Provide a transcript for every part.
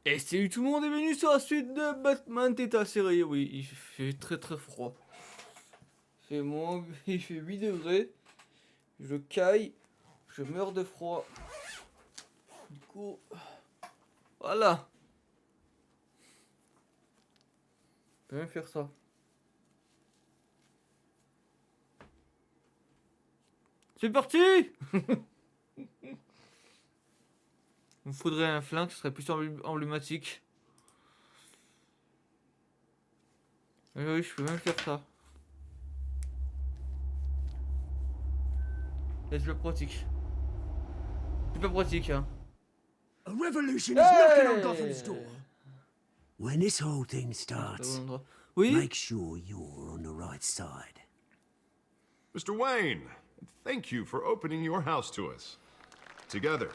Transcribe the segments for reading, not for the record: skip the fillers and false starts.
Et salut tout le monde, et bienvenue sur la suite de Batman Telltale Series. Oui, il fait très très froid. Il fait 8 degrés. Je caille. Je meurs de froid. Du coup, voilà. Je peux même faire ça. C'est parti. Il me faudrait un flingue, ce serait plus emblématique. Oui, je peux même faire ça. Et c'est pas pratique. C'est pas pratique, hein. A revolution is knocking on Gotham's Hey, door. When this whole thing c'est pas starts, bon endroit. Oui. make sure you're on the right side. Mr. Wayne, thank you for opening your house to us. Together,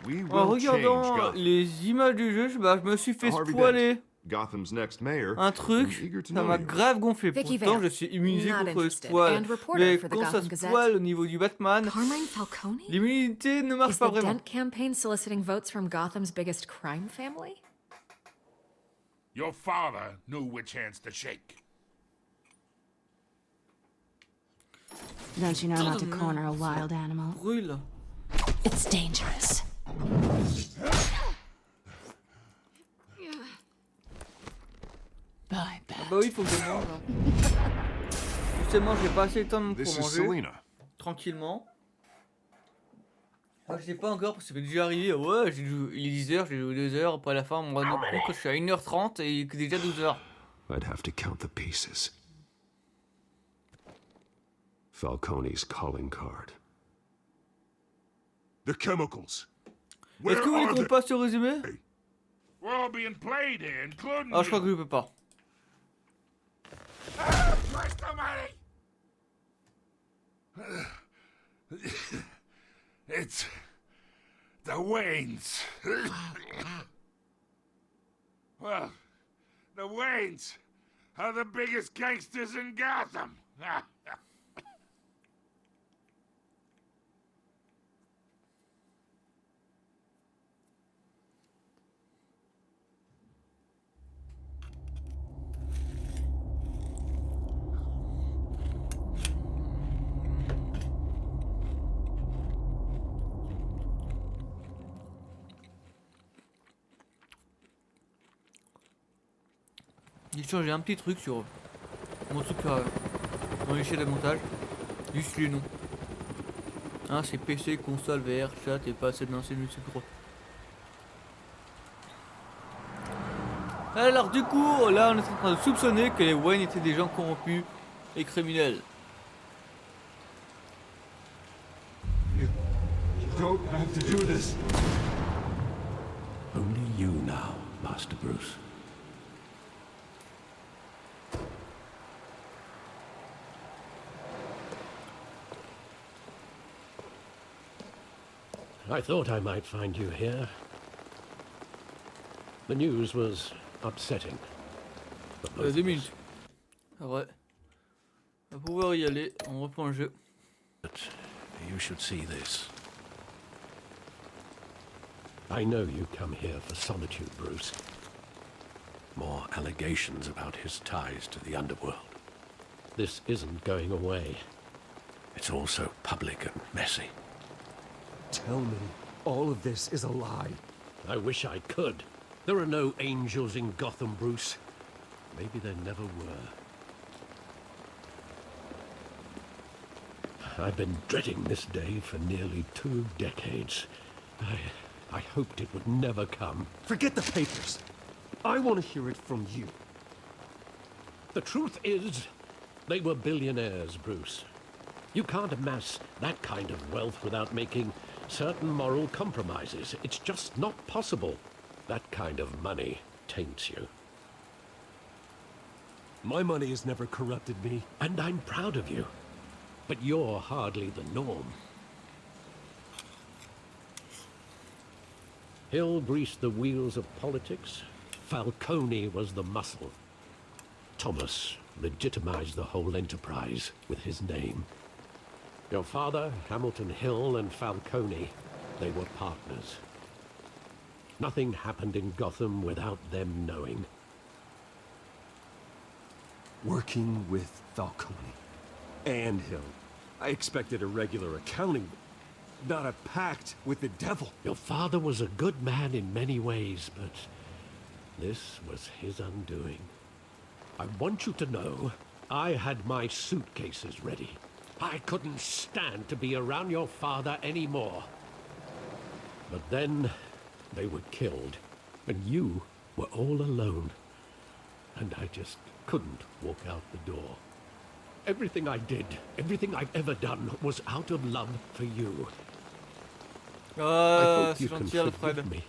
we En will change regardant Gotham. les images du jeu, je me suis fait Harvey spoiler Dent, Gotham's next mayor, un I'm truc, eager to ça know m'a you. grave gonflé. Vicky Pourtant, Vale, je suis immunisé not contre les interested, spoils. and reporter Mais for the quand ça Gotham Gazette. spoil au niveau du Batman, Carmine Falcone? l'immunité ne marche Is pas the vraiment. Dent campaign soliciting votes from Gotham's biggest crime family? Your father knew which hands to shake. Don't you know not to corner a wild animal? Brûle. It's dangerous. Bye, Ah Bat. bah oui, faut que je mange. Justement, j'ai pas assez de temps pour This is manger. Selena. Tranquillement. Moi, je sais pas encore parce que ça m'est déjà arrivé. Ouais, il est 10h, j'ai joué 2 heures. Après la fin, on me rend compte que je suis à 1h30 et que déjà 12h. I'd have to count the pieces. Falcone's calling card. The chemicals. Est-ce que vous voulez qu'on passe au résumé? We're all being played here, including Ah, je crois que you. je peux pas. Christ almighty! It's the Waynes. Well, the Waynes are the biggest gangsters in Gotham. J'ai changé un petit truc sur mon truc dans l'échelle de montage. Juste les noms. Hein, c'est PC, console, VR, chat et pas assez d'anciennes micro. Alors du coup, là on est en train de soupçonner que les Wayne étaient des gens corrompus et criminels. You don't have to do this. Only you now, Master Bruce. I thought I might find you here. The news was upsetting. for both 2 of us. minutes. Ah ouais. On va pouvoir y aller, on reprend le jeu. But you should see this. I know you come here for solitude, Bruce. More allegations about his ties to the underworld. This isn't going away. It's all so public and messy. Tell me, all of this is a lie. I wish I could. There are no angels in Gotham, Bruce. Maybe there never were. I've been dreading this day for nearly 2 decades. I hoped it would never come. Forget the papers. I want to hear it from you. The truth is, they were billionaires, Bruce. You can't amass that kind of wealth without making certain moral compromises. It's just not possible. That kind of money taints you. My money has never corrupted me. And I'm proud of you. But you're hardly the norm. Hill greased the wheels of politics. Falcone was the muscle. Thomas legitimized the whole enterprise with his name. Your father, Hamilton Hill, and Falcone, they were partners. Nothing happened in Gotham without them knowing. Working with Falcone and Hill. I expected a regular accounting, not a pact with the devil. Your father was a good man in many ways, but this was his undoing. I want you to know, I had my suitcases ready. I couldn't stand to be around your father anymore. But then, they were killed, and you were all alone. And I just couldn't walk out the door. Everything I did, everything I've ever done, was out of love for you. I hope you can forgive me.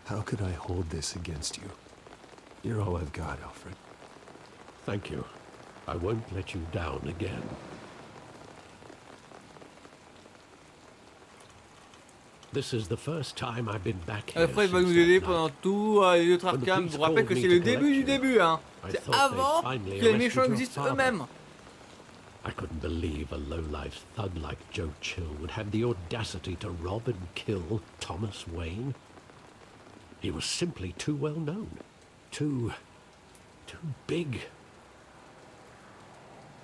How could I hold this against you? You're all I've got, Alfred. Thank you. I won't let you down again. This is the first time I've been back here. Alfred va nous aider pendant tout les autres Arkham. Je vous rappelle que c'est le début du début, hein. C'est avant que les méchants existent eux-mêmes. I couldn't believe a low-life thug like Joe Chill would have the audacity to rob and kill Thomas Wayne. He was simply too well known. Too big.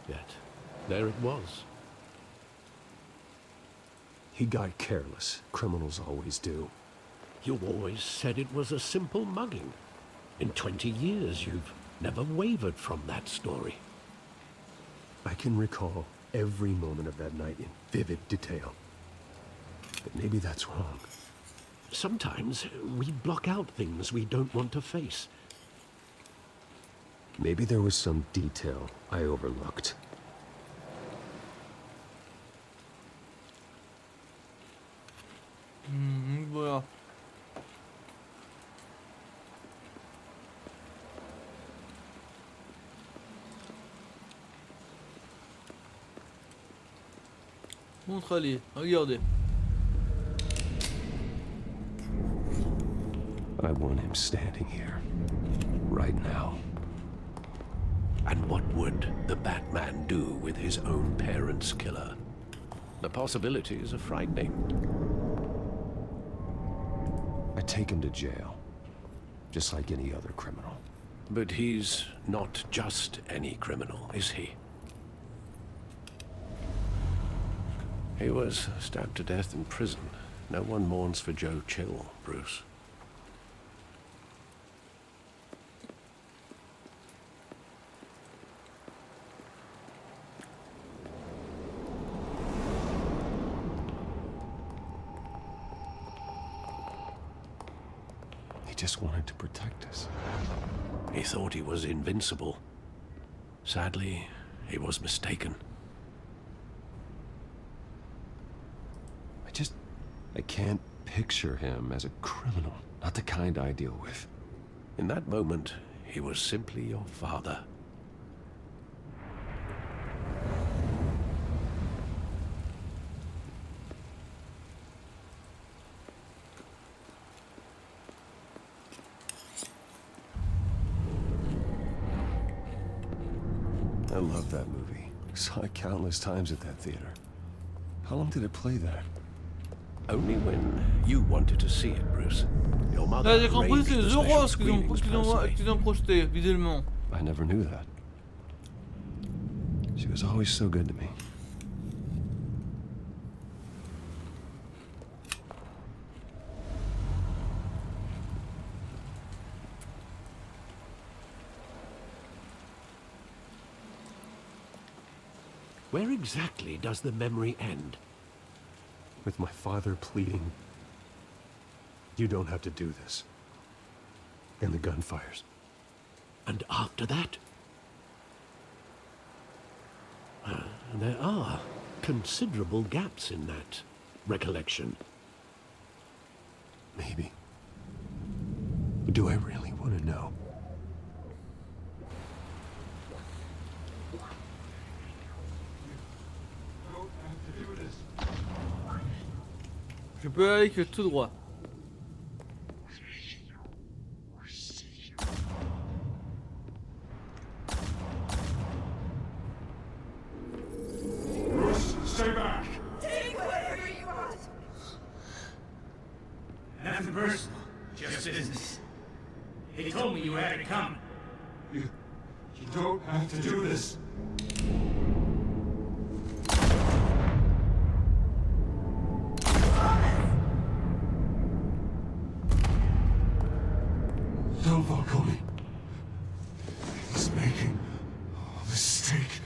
Yet, there it was. He got careless. Criminals always do. You always said it was a simple mugging. In 20 years, you've never wavered from that story. I can recall every moment of that night in vivid detail. But maybe that's wrong. Sometimes we block out things we don't want to face. Maybe there was some detail I overlooked. Voilà. Montre-les, regardez. I want him standing here, right now. And what would the Batman do with his own parents' killer? The possibilities are frightening. I take him to jail, just like any other criminal. But he's not just any criminal, is he? He was stabbed to death in prison. No one mourns for Joe Chill, Bruce. He just wanted to protect us. He thought he was invincible. Sadly, he was mistaken. I can't picture him as a criminal, not the kind I deal with. In that moment, he was simply your father. I love that movie. Saw it countless times at that theater. How long did it play there? Only when you wanted to see it, Bruce. Your mother Là, j'ai compris, arranged c'est the les special Euros screenings personally. qu'ils ont projeté, visuellement. I never knew that. She was always so good to me. Where exactly does the memory end? With my father pleading, "You don't have to do this." And the gunfires. And after that? There are considerable gaps in that recollection. Maybe. Do I really want to know? Je peux aller que tout droit. Bruce, stay back. Nothing personal, just business. He told me you had it coming. You don't have to do this. No, Falcone. He's making a mistake.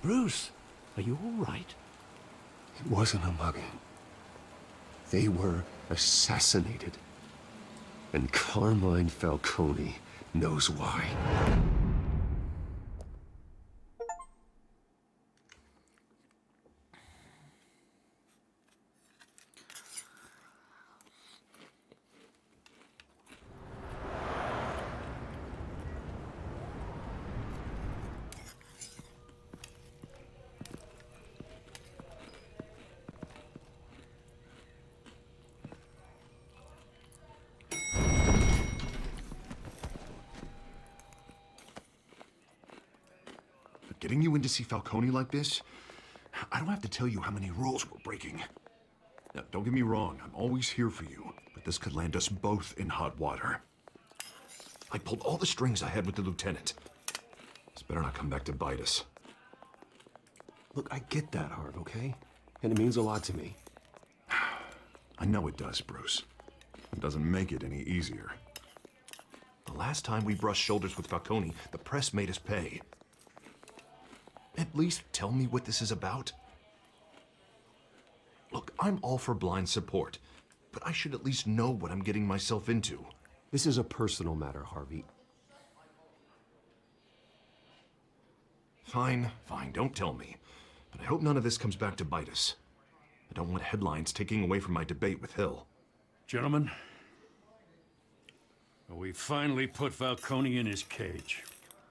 Bruce, are you all right? It wasn't a mugging. They were assassinated. And Carmine Falcone knows why. Getting you in to see Falcone like this? I don't have to tell you how many rules we're breaking. Now, don't get me wrong, I'm always here for you, but this could land us both in hot water. I pulled all the strings I had with the lieutenant. This better not come back to bite us. Look, I get that, Hart, okay? And it means a lot to me. I know it does, Bruce. It doesn't make it any easier. The last time we brushed shoulders with Falcone, the press made us pay. At least tell me what this is about. Look, I'm all for blind support, but I should at least know what I'm getting myself into. This is a personal matter, Harvey. Fine, don't tell me. But I hope none of this comes back to bite us. I don't want headlines taking away from my debate with Hill. Gentlemen, we finally put Falcone in his cage.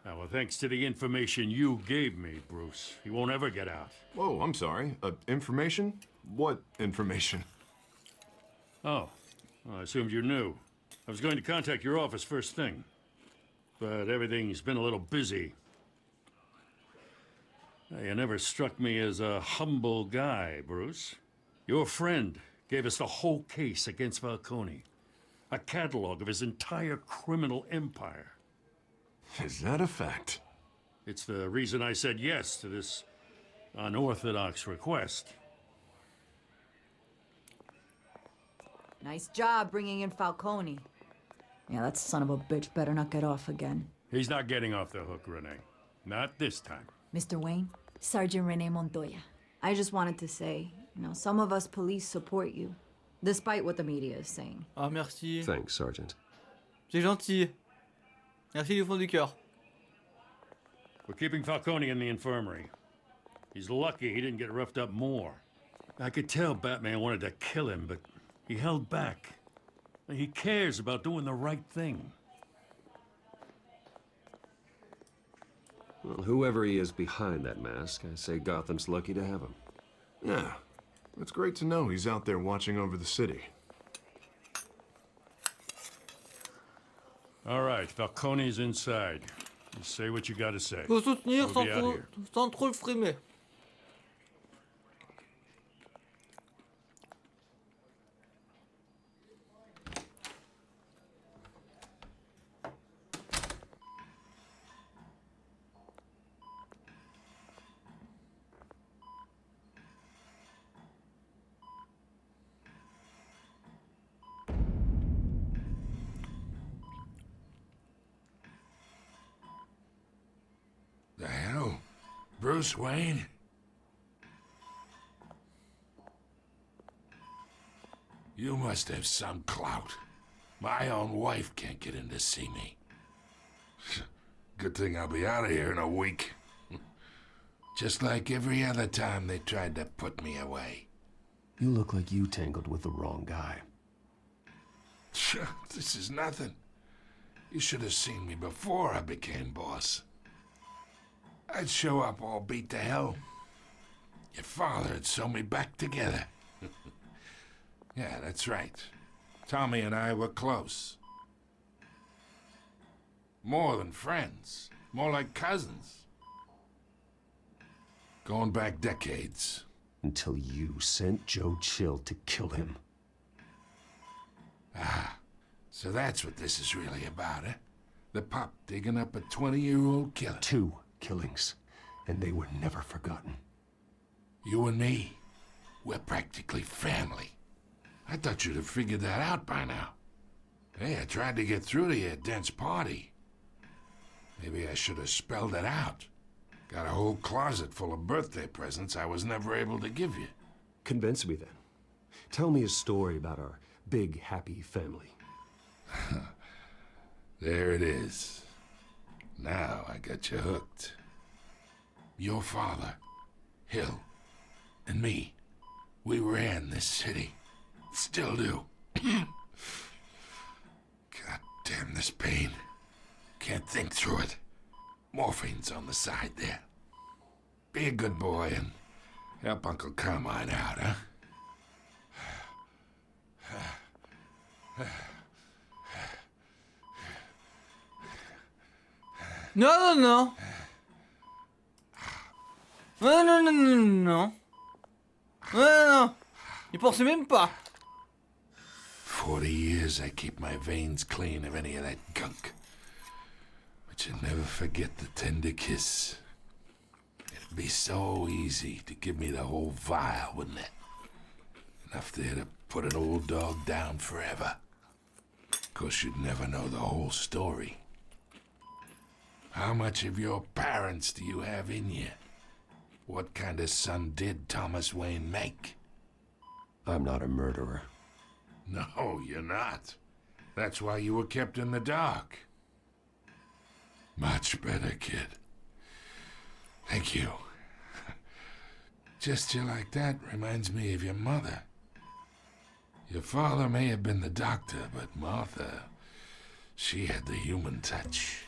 Now, well, thanks to the information you gave me, Bruce, he won't ever get out. Whoa, I'm sorry. Information? What information? Oh, well, I assumed you knew. I was going to contact your office first thing, but everything's been a little busy. You never struck me as a humble guy, Bruce. Your friend gave us the whole case against Falcone, a catalog of his entire criminal empire. Is that a fact? It's the reason I said yes to this unorthodox request. Nice job bringing in Falcone. Yeah, that son of a bitch better not get off again. He's not getting off the hook, Renee. Not this time. Mr. Wayne, Sergeant Renee Montoya. I just wanted to say, some of us police support you, despite what the media is saying. Ah, merci. Thanks, Sergeant. C'est gentil. Merci du fond du cœur. We're keeping Falcone in the infirmary. He's lucky he didn't get roughed up more. I could tell Batman wanted to kill him, but he held back. He cares about doing the right thing. Well, whoever he is behind that mask, I say Gotham's lucky to have him. Yeah, it's great to know he's out there watching over the city. All right, Falcone's inside. You say what you gotta say. Faut soutenir We'll be out here. sans trop le frimer. The hell? Bruce Wayne? You must have some clout. My own wife can't get in to see me. Good thing I'll be out of here in a week. Just like every other time they tried to put me away. You look like you tangled with the wrong guy. This is nothing. You should have seen me before I became boss. I'd show up all beat to hell. Your father had sewn me back together. Yeah, that's right. Tommy and I were close. More than friends. More like cousins. Going back decades. Until you sent Joe Chill to kill him. Ah, so that's what this is really about, eh? The pup digging up a 20-year-old killer. 2 killings, and they were never forgotten. You and me, we're practically family. I thought you'd have figured that out by now. Hey, I tried to get through to your dense party. Maybe I should have spelled it out. Got a whole closet full of birthday presents I was never able to give you. Convince me then. Tell me a story about our big, happy family. There it is. Now I got you hooked. Your father, Hill, and me, we ran this city. Still do. God damn this pain. Can't think through it. Morphine's on the side there. Be a good boy and help Uncle Carmine out, huh? Non, non, non. Non, non, non, non, non. Non, non. Y pensez même pas. 40 years I keep my veins clean of any of that gunk. But you'd never forget the tender kiss. It'd be so easy to give me the whole vial, wouldn't it? Enough there to put an old dog down forever. Of course, you'd never know the whole story. How much of your parents do you have in you? What kind of son did Thomas Wayne make? I'm not a murderer. No, you're not. That's why you were kept in the dark. Much better, kid. Thank you. Gesture like that reminds me of your mother. Your father may have been the doctor, but Martha, she had the human touch.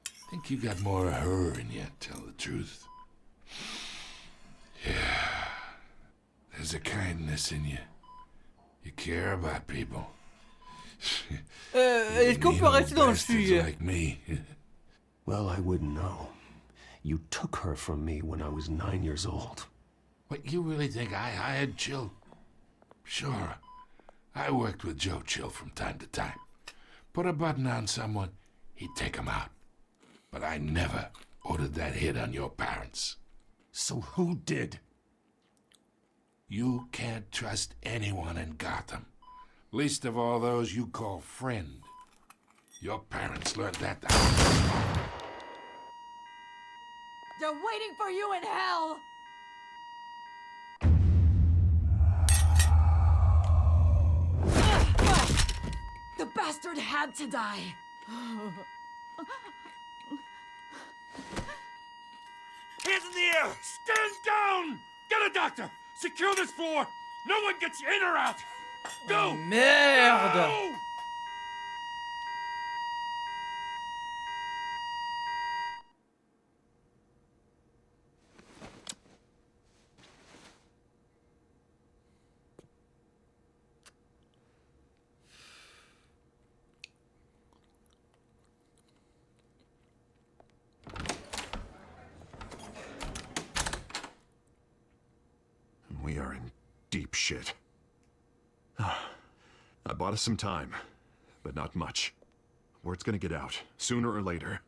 I think you got more of her in you, tell the truth. Yeah. There's a kindness in you. You care about people. Est-ce qu'on peut rester dans le Bastards sujet? like me. Well, I wouldn't know. You took her from me when I was 9 years old. What, you really think I hired Chill? Sure. I worked with Joe Chill from time to time. Put a button on someone, he'd take him out. But I never ordered that hit on your parents. So who did? You can't trust anyone in Gotham. Least of all those you call friend. Your parents learned that. They're waiting for you in hell! The bastard had to die. Hands in the air! Stand down! Get a doctor! Secure this floor! No one gets in or out! Go! Merde! Go! We are in deep shit. I bought us some time, but not much. Word's gonna get out, sooner or later.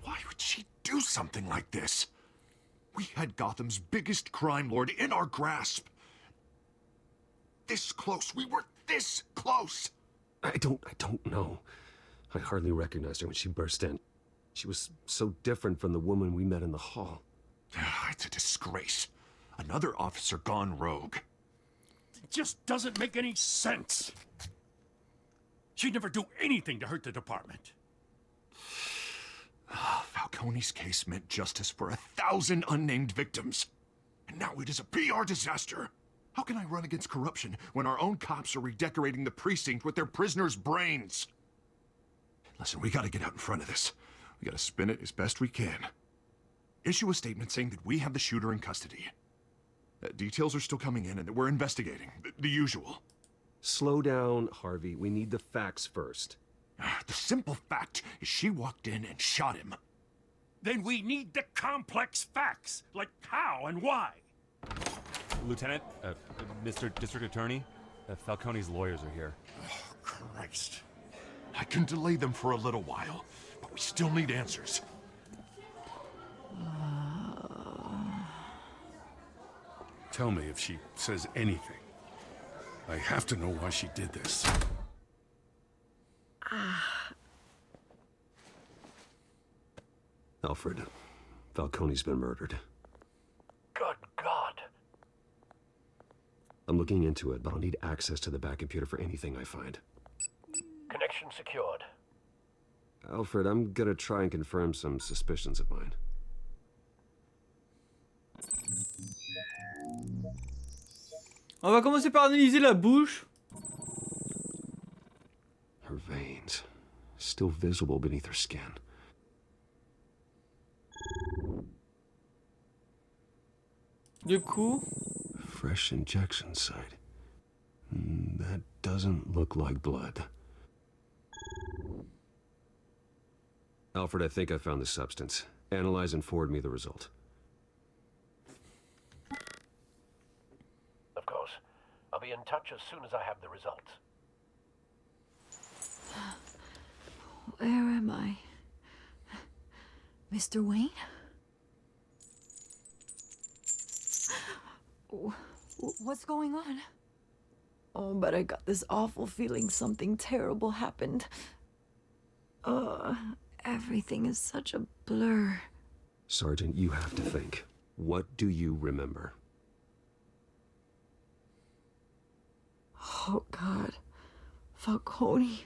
Why would she do something like this? We had Gotham's biggest crime lord in our grasp. This close. We were this close. I don't know. I hardly recognized her when she burst in. She was so different from the woman we met in the hall. It's a disgrace. Another officer gone rogue. It just doesn't make any sense. She'd never do anything to hurt the department. Falcone. Falcone's case meant justice for 1,000 unnamed victims. And now it is a PR disaster. How can I run against corruption when our own cops are redecorating the precinct with their prisoners' brains? Listen, we gotta get out in front of this. We gotta spin it as best we can. Issue a statement saying that we have the shooter in custody. Details are still coming in and that we're investigating. The usual. Slow down, Harvey. We need the facts first. The simple fact is she walked in and shot him. Then we need the complex facts, like how and why. Lieutenant, Mr. District Attorney, Falcone's lawyers are here. Oh, Christ. I can delay them for a little while, but we still need answers. Tell me if she says anything. I have to know why she did this. Alfred, Falcone's been murdered. Good God. I'm looking into it, but I'll need access to the back computer for anything I find. Connection secured. Alfred, I'm gonna try and confirm some suspicions of mine. On va commencer par analyser la bouche. Her veins, still visible beneath her skin. Du coup, Fresh injection site. That doesn't look like blood. Alfred, I think I found the substance. Analyze and forward me the result. Of course. I'll be in touch as soon as I have the results. Where am I? Mr. Wayne? What's going on? Oh, but I got this awful feeling something terrible happened. Everything is such a blur. Sergeant, you have to think. What do you remember? Oh, God. Falcone.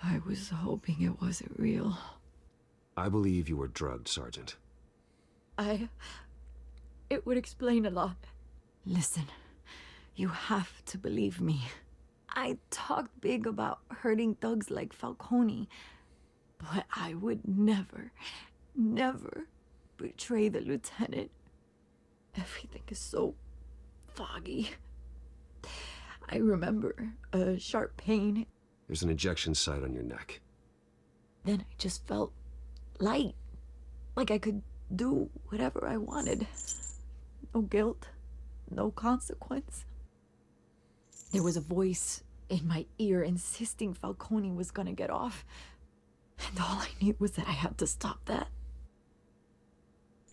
I was hoping it wasn't real. I believe you were drugged, Sergeant. It would explain a lot. Listen, you have to believe me. I talked big about hurting thugs like Falcone, but I would never, never betray the lieutenant. Everything is so foggy. I remember a sharp pain. There's an injection site on your neck. Then I just felt light, like I could do whatever I wanted. No guilt, no consequence. There was a voice in my ear insisting Falcone was gonna get off. And all I knew was that I had to stop that.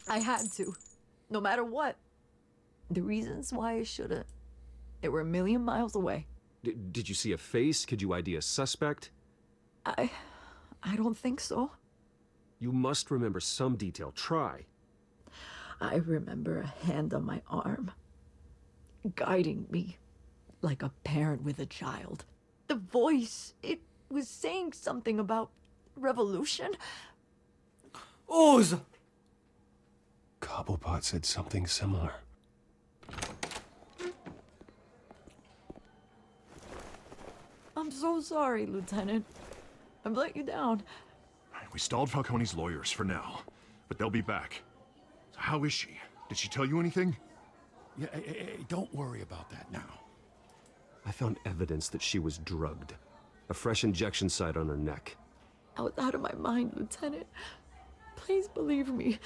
I had to, no matter what. The reasons why I shouldn't, they were a million miles away. Did you see a face? Could you ID a suspect? I don't think so. You must remember some detail. Try. I remember a hand on my arm, guiding me like a parent with a child. The voice, it was saying something about revolution. ose. Cobblepot said something similar. I'm so sorry, Lieutenant. I've let you down. We stalled Falcone's lawyers for now, but they'll be back. So how is she? Did she tell you anything? Yeah, hey, don't worry about that now. I found evidence that she was drugged. A fresh injection site on her neck. I was out of my mind, Lieutenant. Please believe me.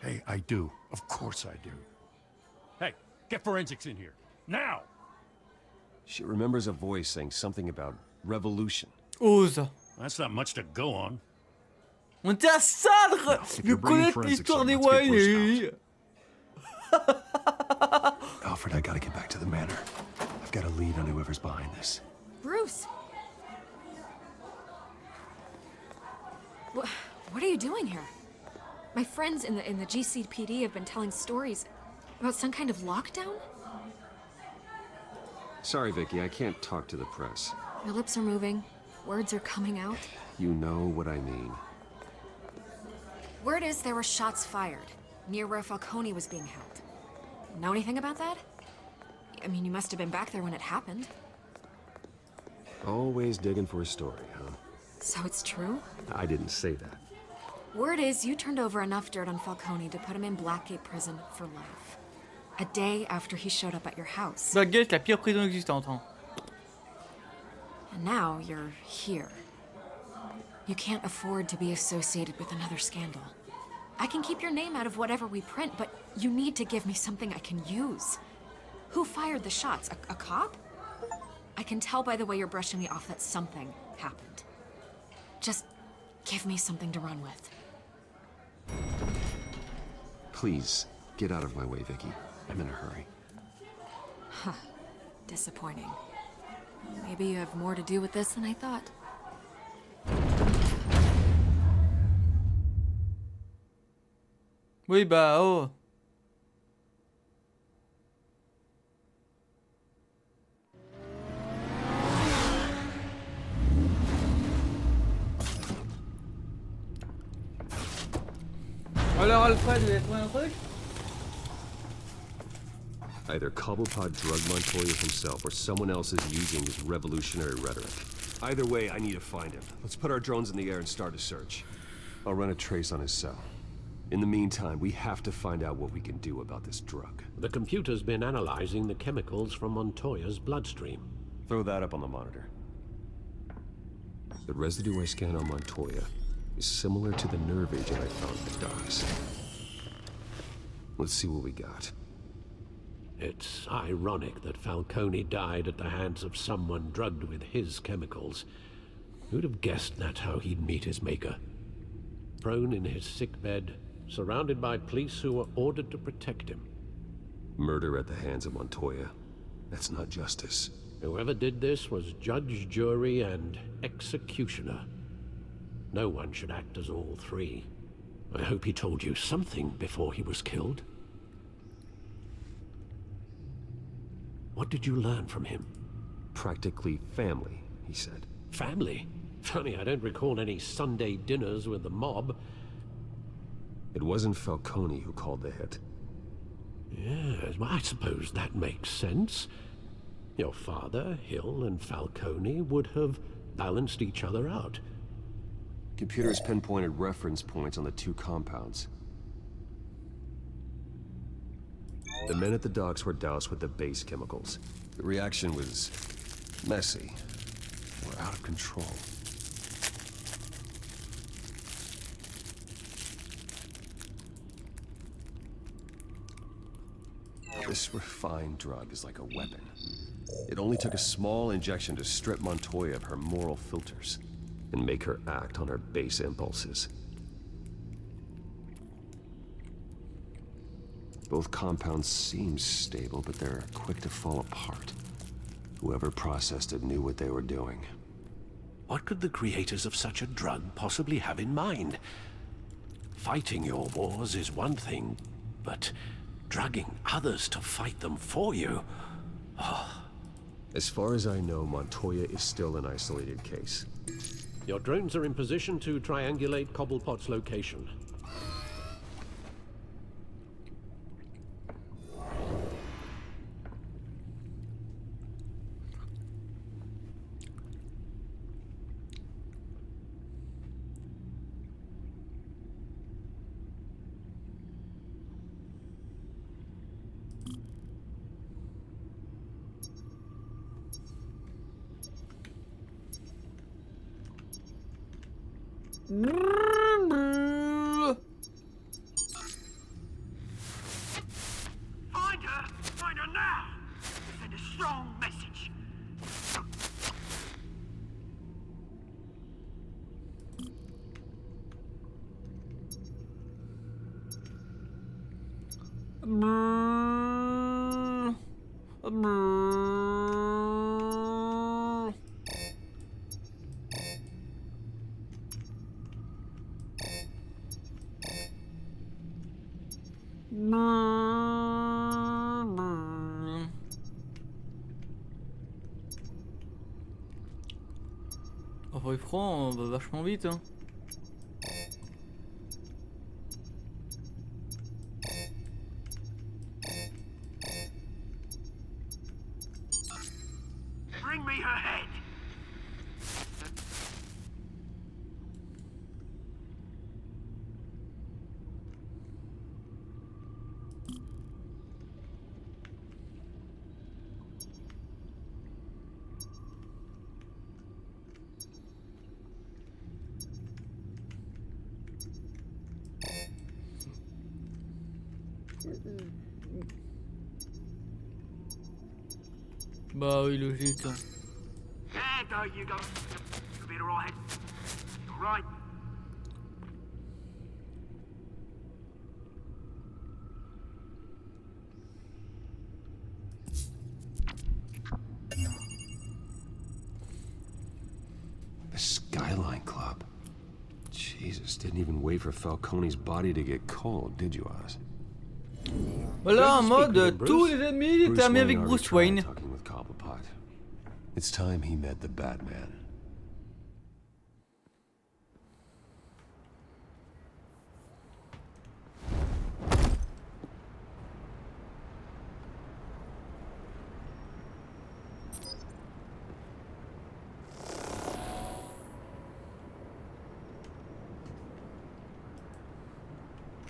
Hey, I do. Of course I do. Hey, get forensics in here. Now! She remembers a voice saying something about revolution. Ose. That's not much to go on. On était à ça de connaître l'histoire des Wayne. Alfred, I gotta get back to the manor. I've got a lead on whoever's behind this. Bruce! What are you doing here? My friends in the GCPD have been telling stories about some kind of lockdown? Sorry, Vicky, I can't talk to the press. My lips are moving. Words are coming out. You know what I mean. Word is there were shots fired near where Falcone was being held. Know anything about that? I mean, you must have been back there when it happened. Always digging for a story, huh? So it's true? I didn't say that. Word is you turned over enough dirt on Falcone to put him in Blackgate prison for life. A day after he showed up at your house. Blackgate, la pire prison existante. Hein. And now you're here. You can't afford to be associated with another scandal. I can keep your name out of whatever we print, but you need to give me something I can use. Who fired the shots? A cop? I can tell by the way you're brushing me off that something happened. Just give me something to run with. Please, get out of my way, Vicky. I'm in a hurry. Huh. Disappointing. Maybe you have more to do with this than I thought. Oui, bah, oh. Alors, Alfred, vous avez trouvé un truc? Either Cobblepot drugged Montoya himself or someone else is using his revolutionary rhetoric. Either way, I need to find him. Let's put our drones in the air and start a search. I'll run a trace on his cell. In the meantime, we have to find out what we can do about this drug. The computer's been analyzing the chemicals from Montoya's bloodstream. Throw that up on the monitor. The residue I scanned on Montoya is similar to the nerve agent I found in the docks. Let's see what we got. It's ironic that Falcone died at the hands of someone drugged with his chemicals. Who'd have guessed that's how he'd meet his maker? Prone in his sickbed, surrounded by police who were ordered to protect him. Murder at the hands of Montoya. That's not justice. Whoever did this was judge, jury, and executioner. No one should act as all three. I hope he told you something before he was killed. What did you learn from him? Practically family, he said. Family? Funny, I don't recall any Sunday dinners with the mob. It wasn't Falcone who called the hit. Yes, well, I suppose that makes sense. Your father, Hill, and Falcone would have balanced each other out. Computers pinpointed reference points on the two compounds. The men at the docks were doused with the base chemicals. The reaction was messy, or out of control. This refined drug is like a weapon. It only took a small injection to strip Montoya of her moral filters and make her act on her base impulses. Both compounds seem stable, but they're quick to fall apart. Whoever processed it knew what they were doing. What could the creators of such a drug possibly have in mind? Fighting your wars is one thing, but drugging others to fight them for you? Oh. As far as I know, Montoya is still an isolated case. Your drones are in position to triangulate Cobblepot's location. Find her now! Send a strong message. En vrai franc, on va vachement vite hein. Bah oui, logique. Yeah, there you go. You'll be alright. Alright. The Skyline Club. Jesus, didn't even wait for Falcone's body to get cold, did you, Oz? Voilà, en mode tous les ennemis terminés avec Bruce Wayne. Talking with Cobblepot. It's time he met the Batman.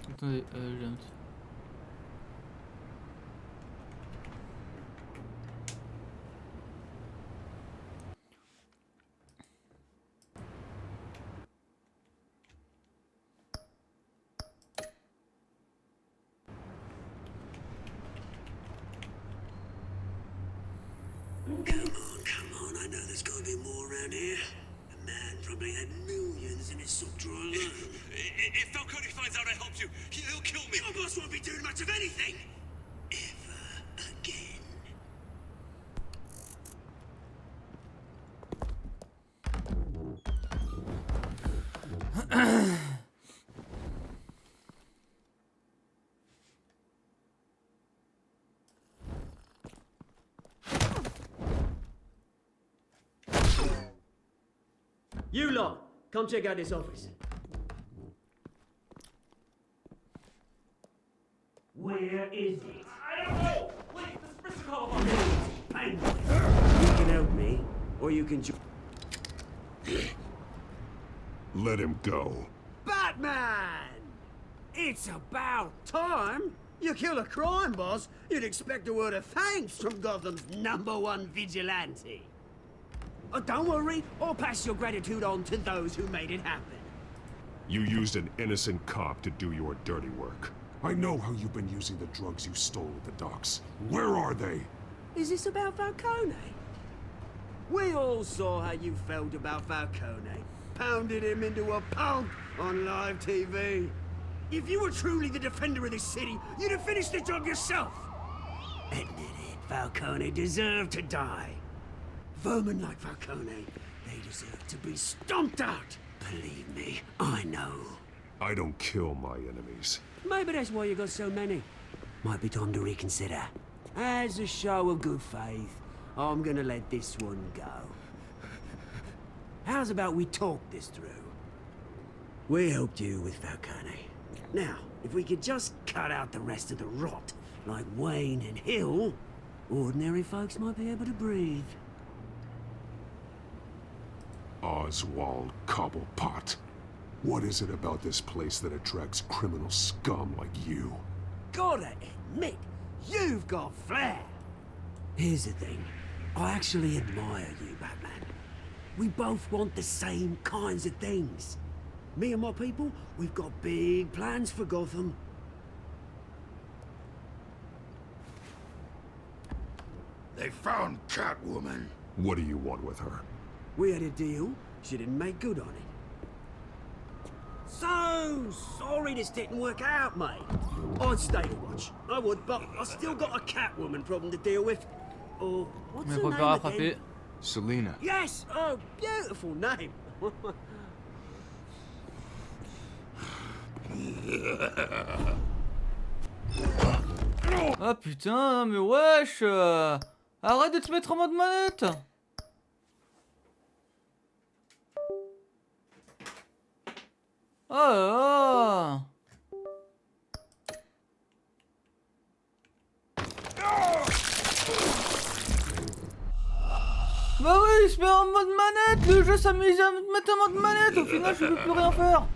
Attendez, j'ai un petit... Come on, I know there's gotta be more around here. The man probably had millions in his sock drawer alone. If Falcone finds out I helped you, he'll kill me. Your boss won't be doing much of anything. Ever again. You lot, come check out this office. Where is it? I don't know! Please, this is call about You can help me, or you can Let him go. Batman! It's about time. You kill a crime boss, you'd expect a word of thanks from Gotham's #1 vigilante. Oh, don't worry, I'll pass your gratitude on to those who made it happen. You used an innocent cop to do your dirty work. I know how you've been using the drugs you stole at the docks. Where are they? Is this about Falcone? We all saw how you felt about Falcone. Pounded him into a pulp on live TV. If you were truly the defender of this city, you'd have finished the job yourself. Admit it, Falcone deserved to die. Vermin like Falcone, they deserve to be stomped out. Believe me, I know. I don't kill my enemies. Maybe that's why you got so many. Might be time to reconsider. As a show of good faith, I'm gonna let this one go. How's about we talk this through? We helped you with Falcone. Now, if we could just cut out the rest of the rot, like Wayne and Hill, ordinary folks might be able to breathe. Oswald Cobblepot. What is it about this place that attracts criminal scum like you? Gotta admit, you've got flair. Here's the thing. I actually admire you, Batman. We both want the same kinds of things. Me and my people, we've got big plans for Gotham. They found Catwoman. What do you want with her? We had a deal. She didn't make good on it. So sorry this didn't work out, mate. I'd stay to watch. I would, but I still got a Catwoman problem to deal with. Oh, what's her name again? Selena. Yes! Oh, beautiful name. Ah putain, mais wesh, arrête de te mettre en mode manette. Oh là là. Bah oui, il se met en mode manette. Le jeu s'amuse à me mettre en mode manette. Au final, je peux plus rien faire.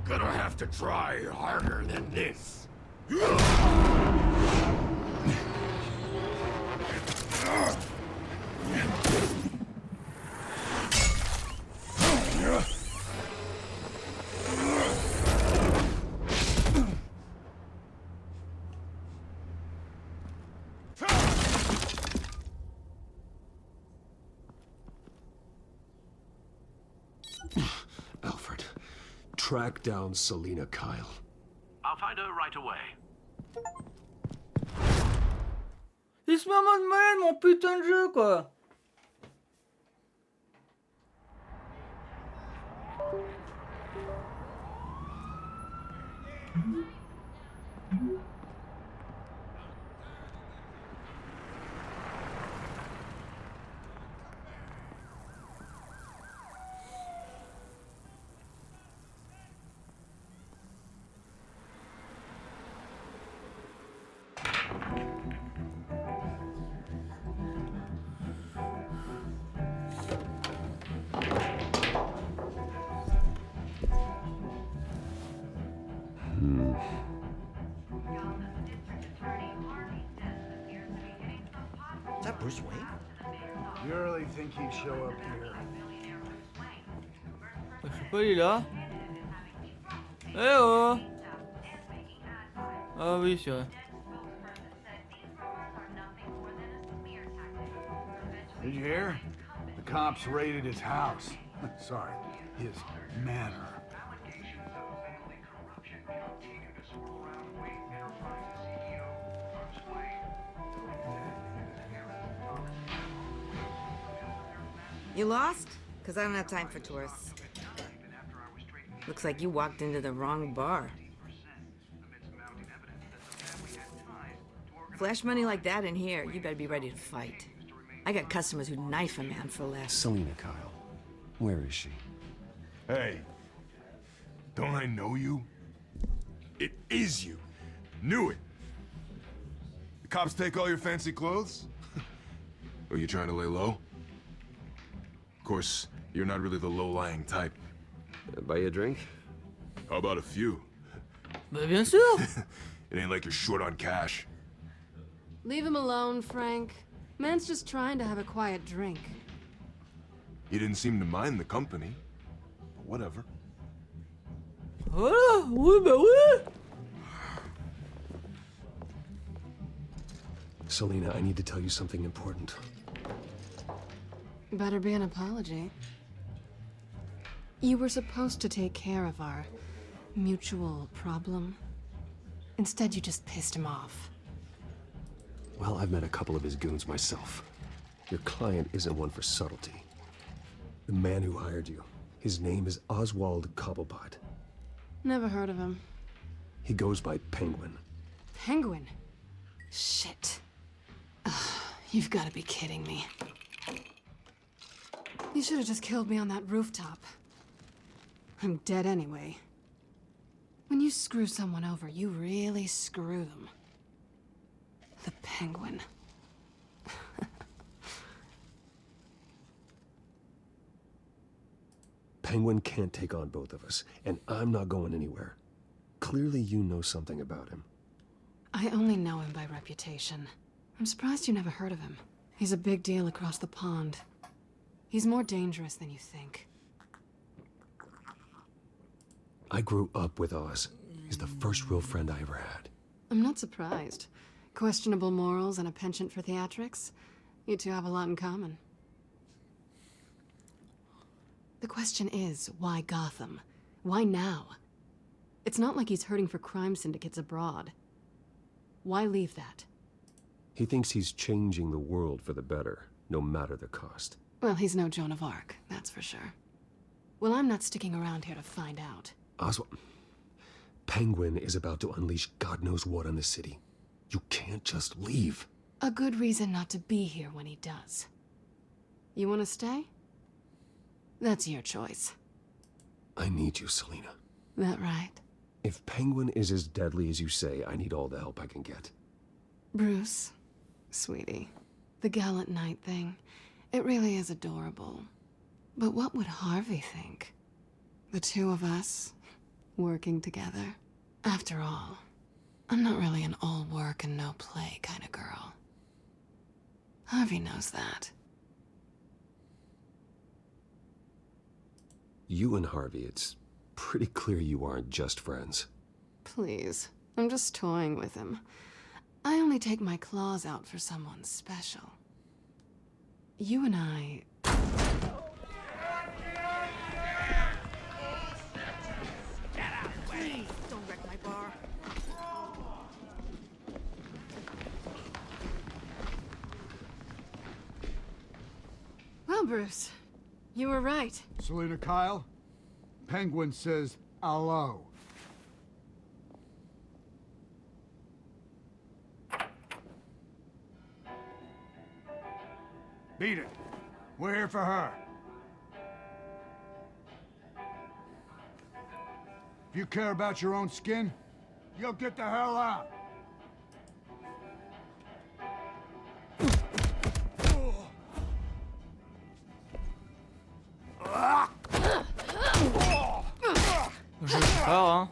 gonna have to try harder than this. Alfred, track down Selina Kyle. I'll find her right away. Il se met en mode moyenne, mon putain de jeu, quoi. Is that Bruce Wayne? You really think he'd show up here? Je sais pas, il est là. Eh oh! Ah oui, c'est vrai. Did you hear? The cops raided his house. Sorry, his manor. You lost? Because I don't have time for tourists. Looks like you walked into the wrong bar. Flash money like that in here, you better be ready to fight. I got customers who'd knife a man for less. Selina Kyle, where is she? Hey, don't I know you? It is you. Knew it. The cops take all your fancy clothes? Are you trying to lay low? Of course, you're not really the low-lying type. Buy you a drink? How about a few? Bah bien sûr! It ain't like you're short on cash. Leave him alone, Frank. Man's just trying to have a quiet drink. He didn't seem to mind the company. But whatever. Voilà, oui, bah oui! Selina, I need to tell you something important. Better be an apology. You were supposed to take care of our mutual problem. Instead, you just pissed him off. Well, I've met a couple of his goons myself. Your client isn't one for subtlety. The man who hired you, his name is Oswald Cobblepot. Never heard of him. He goes by Penguin. Penguin? Shit. Ugh, you've got to be kidding me. You should have just killed me on that rooftop. I'm dead anyway. When you screw someone over, you really screw them. The Penguin. Penguin can't take on both of us, and I'm not going anywhere. Clearly you know something about him. I only know him by reputation. I'm surprised you never heard of him. He's a big deal across the pond. He's more dangerous than you think. I grew up with Oz. He's the first real friend I ever had. I'm not surprised. Questionable morals and a penchant for theatrics. You two have a lot in common. The question is, why Gotham? Why now? It's not like he's hurting for crime syndicates abroad. Why leave that? He thinks he's changing the world for the better, no matter the cost. Well, he's no Joan of Arc, that's for sure. Well, I'm not sticking around here to find out. Oswald, Penguin is about to unleash God knows what on the city. You can't just leave. A good reason not to be here when he does. You want to stay? That's your choice. I need you, Selina. That right? If Penguin is as deadly as you say, I need all the help I can get. Bruce, sweetie, the gallant knight thing, it really is adorable. But what would Harvey think? The two of us, working together. After all, I'm not really an all work and no play kind of girl. Harvey knows that. You and Harvey, it's pretty clear you aren't just friends. Please, I'm just toying with him. I only take my claws out for someone special. You and I... Please, don't wreck my bar. Well, Bruce, you were right. Selena Kyle, Penguin says hello. Beat it. We're here for her. If you care about your own skin, you'll get the hell out. Je pars, hein.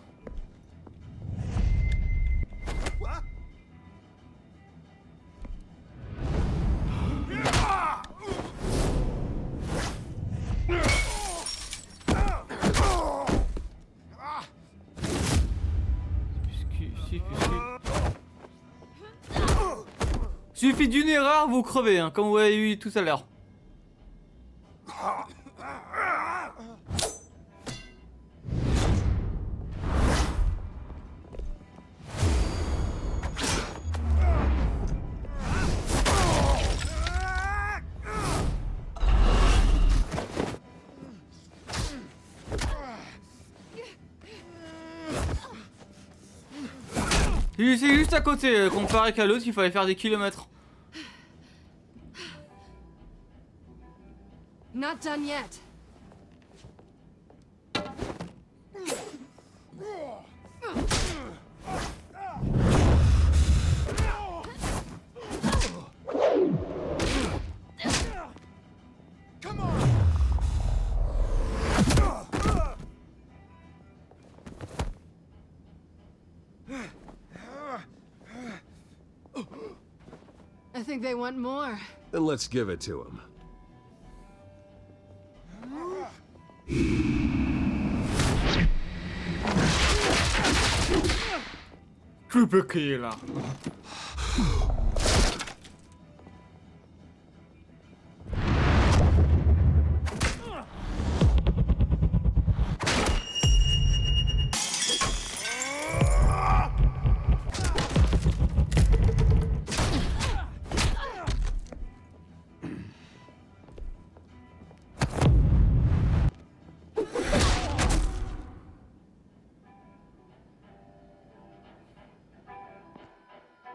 Suffit d'une erreur, vous crevez, hein, comme vous avez eu tout à l'heure. C'est juste à côté, comparé qu'à l'autre, il fallait faire des kilomètres. Not done yet. I think they want more. Then let's give it to him. Triple kill.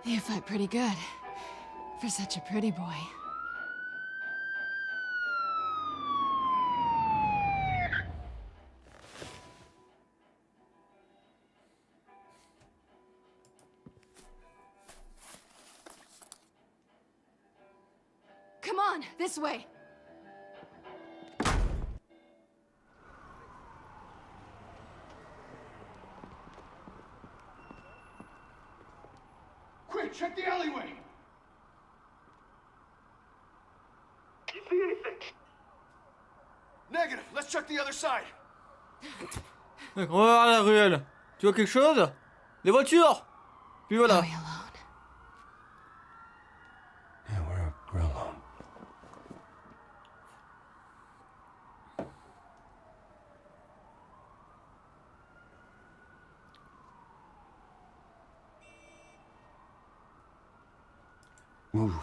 You fight pretty good for such a pretty boy. Come on, this way. Quick, check the alleyway! You see anything? Negative, let's check the other side. On va voir la ruelle. Tu vois quelque chose? Les voitures. Puis voilà. Yeah, we're alone. Move.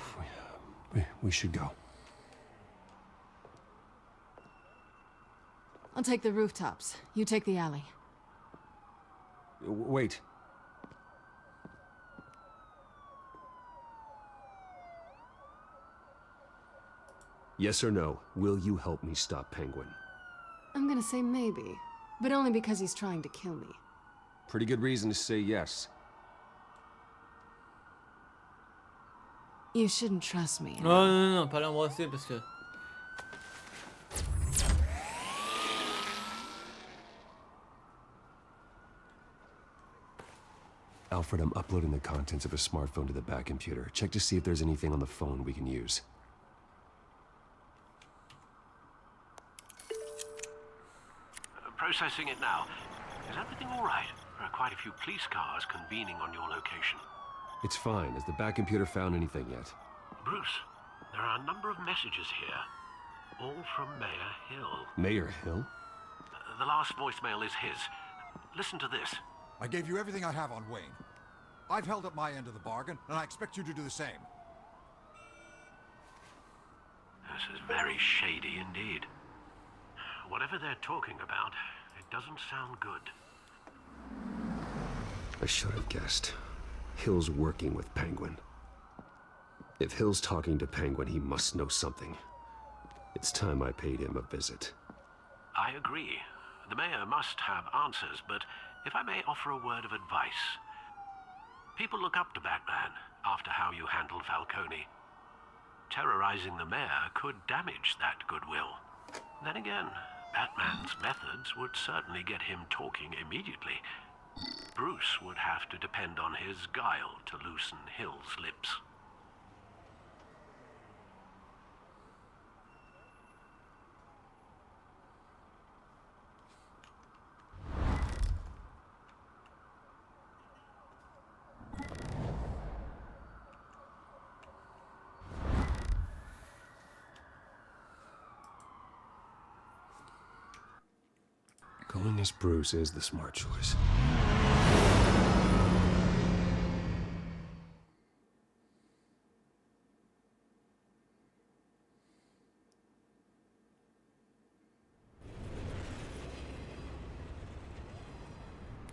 We should go. I'll take the rooftops. You take the alley. Wait. Yes or no, will you help me stop Penguin? I'm gonna say maybe, but only because he's trying to kill me. Pretty good reason to say yes. You shouldn't trust me. Non, pas l'embrasser parce que... Alfred, I'm uploading the contents of a smartphone to the back computer. Check to see if there's anything on the phone we can use. Processing it now. Is everything all right? There are quite a few police cars convening on your location. It's fine. Has the back computer found anything yet? Bruce, there are a number of messages here. All from Mayor Hill. Mayor Hill? The last voicemail is his. Listen to this. I gave you everything I have on Wayne. I've held up my end of the bargain, and I expect you to do the same. This is very shady indeed. Whatever they're talking about, it doesn't sound good. I should have guessed. Hill's working with Penguin. If Hill's talking to Penguin, he must know something. It's time I paid him a visit. I agree. The mayor must have answers, but if I may offer a word of advice. People look up to Batman after how you handled Falcone. Terrorizing the mayor could damage that goodwill. Then again, Batman's methods would certainly get him talking immediately. Bruce would have to depend on his guile to loosen Hill's lips. Going as Bruce is the smart choice.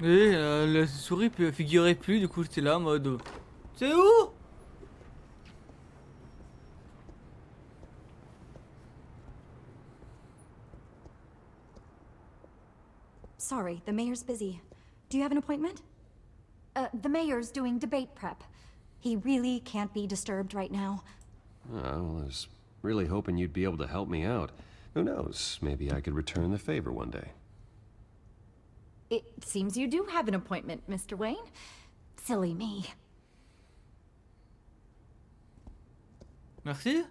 Et la souris figurait plus, du coup j'étais là en mode... C'est où? Sorry, the mayor's busy. Do you have an appointment? The mayor's doing debate prep. He really can't be disturbed right now. Oh, I was really hoping you'd be able to help me out. Who knows, maybe I could return the favor one day. It seems you do have an appointment, Mr. Wayne. Silly me. Merci.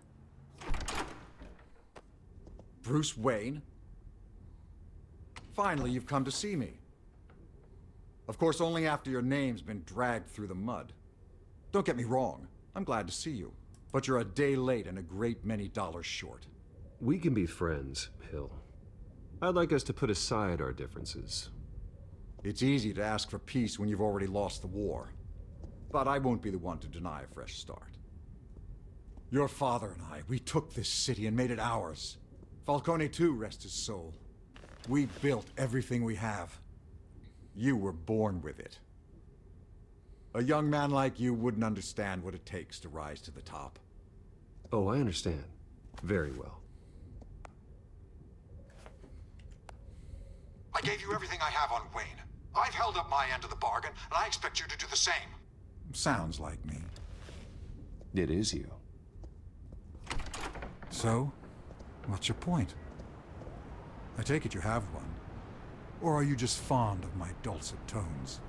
Bruce Wayne? Finally, you've come to see me. Of course, only after your name's been dragged through the mud. Don't get me wrong, I'm glad to see you. But you're a day late and a great many dollars short. We can be friends, Hill. I'd like us to put aside our differences. It's easy to ask for peace when you've already lost the war. But I won't be the one to deny a fresh start. Your father and I, we took this city and made it ours. Falcone too, rest his soul. We built everything we have. You were born with it. A young man like you wouldn't understand what it takes to rise to the top. Oh, I understand. Very well. I gave you everything I have on Wayne. I've held up my end of the bargain, and I expect you to do the same. Sounds like me. It is you. So, what's your point? I take it you have one. Or are you just fond of my dulcet tones?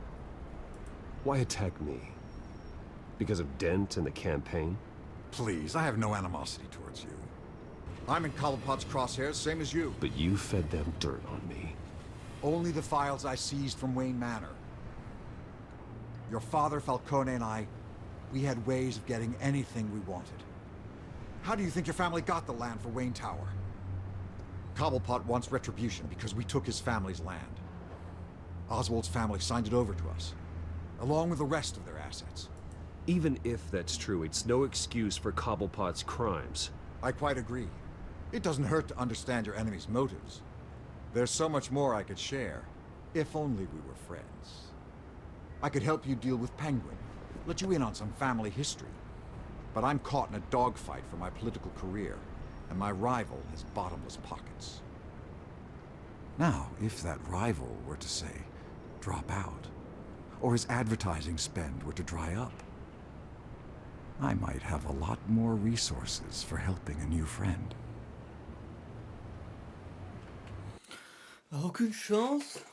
Why attack me? Because of Dent and the campaign? Please, I have no animosity towards you. I'm in Cobblepot's crosshairs, same as you. But you fed them dirt on me. Only the files I seized from Wayne Manor. Your father, Falcone, and I, we had ways of getting anything we wanted. How do you think your family got the land for Wayne Tower? Cobblepot wants retribution because we took his family's land. Oswald's family signed it over to us, along with the rest of their assets. Even if that's true, it's no excuse for Cobblepot's crimes. I quite agree. It doesn't hurt to understand your enemy's motives. There's so much more I could share, if only we were friends. I could help you deal with Penguin, let you in on some family history. But I'm caught in a dogfight for my political career, and my rival has bottomless pockets. Now, if that rival were to say, drop out, or his advertising spend were to dry up, I might have a lot more resources for helping a new friend. Aucune chance.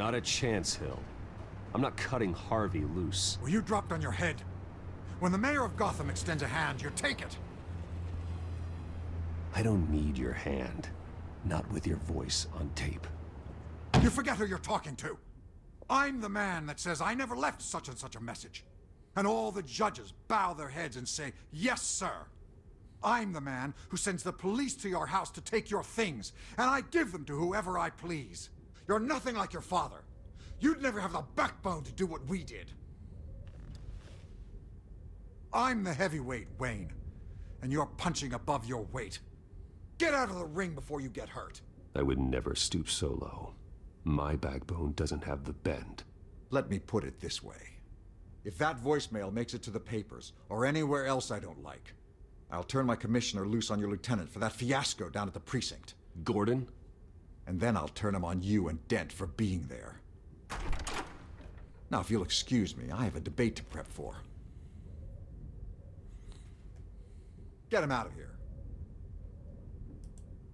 Not a chance, Hill. I'm not cutting Harvey loose. Well, you dropped on your head. When the mayor of Gotham extends a hand, you take it. I don't need your hand. Not with your voice on tape. You forget who you're talking to. I'm the man that says I never left such and such a message. And all the judges bow their heads and say, yes, sir. I'm the man who sends the police to your house to take your things, and I give them to whoever I please. You're nothing like your father. You'd never have the backbone to do what we did. I'm the heavyweight, Wayne, and you're punching above your weight. Get out of the ring before you get hurt. I would never stoop so low. My backbone doesn't have the bend. Let me put it this way. If that voicemail makes it to the papers, or anywhere else I don't like, I'll turn my commissioner loose on your lieutenant for that fiasco down at the precinct. Gordon? And then I'll turn him on you and Dent for being there. Now, if you'll excuse me, I have a debate to prep for. Get him out of here.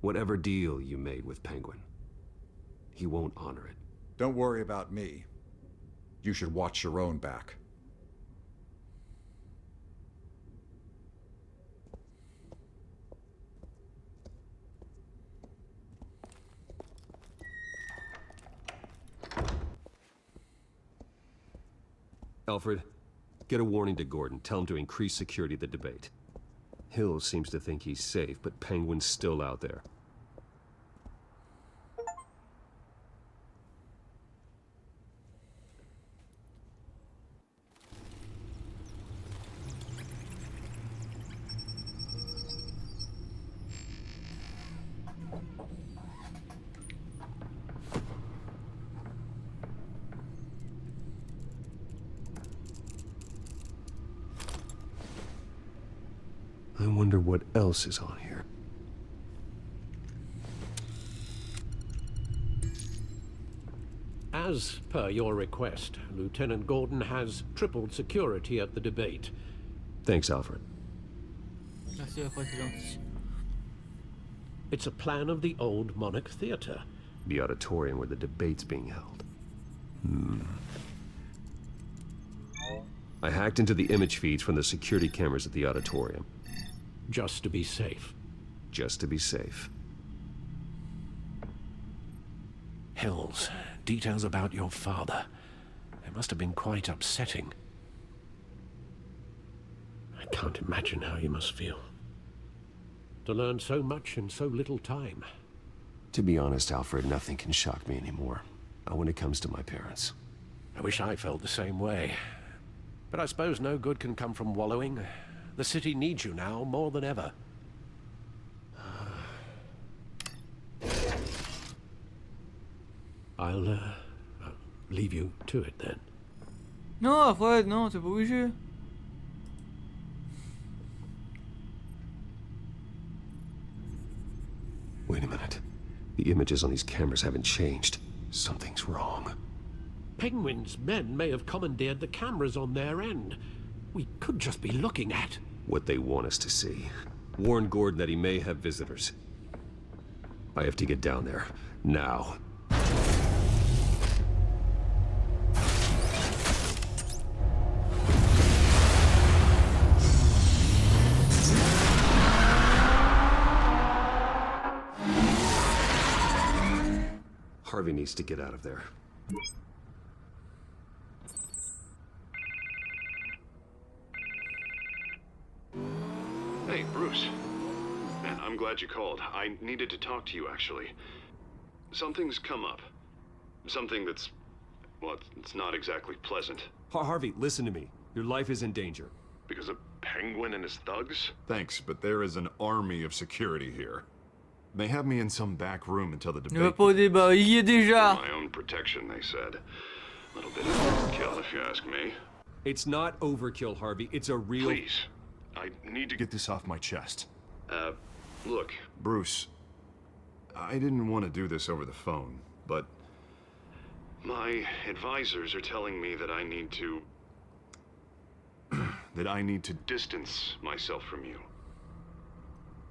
Whatever deal you made with Penguin, he won't honor it. Don't worry about me. You should watch your own back. Alfred, get a warning to Gordon. Tell him to increase security of the debate. Hill seems to think he's safe, but Penguin's still out there. I wonder what else is on here. As per your request, Lieutenant Gordon has tripled security at the debate. Thanks, Alfred. Merci, Alfred, c'est gentil. It's a plan of the old Monarch Theatre. The auditorium where the debate's being held. I hacked into the image feeds from the security cameras at the auditorium. Just to be safe. Just to be safe. Hills, details about your father. It must have been quite upsetting. I can't imagine how you must feel. To learn so much in so little time. To be honest, Alfred, nothing can shock me anymore. Not when it comes to my parents. I wish I felt the same way. But I suppose no good can come from wallowing. The city needs you now more than ever. I'll leave you to it then. Non, Alfred, non, t'es pas obligé. Wait a minute. The images on these cameras haven't changed. Something's wrong. Penguin's men may have commandeered the cameras on their end. We could just be looking at what they want us to see. Warn Gordon that he may have visitors. I have to get down there. Now. Harvey needs to get out of there. Hey, Bruce. Man, I'm glad you called. I needed to talk to you, actually. Something's come up. Something that's... well, it's not exactly pleasant. Harvey, listen to me. Your life is in danger. Because of Penguin and his thugs? Thanks, but there is an army of security here. They have me in some back room until the Ne va debate... pas au débat, il y est déjà. For my own protection, they said. A little bit of overkill, if you ask me. It's not overkill, Harvey. It's a real... Please. I need to get this off my chest. Look, Bruce, I didn't want to do this over the phone, but my advisors are telling me that I need to... that I need to distance myself from you.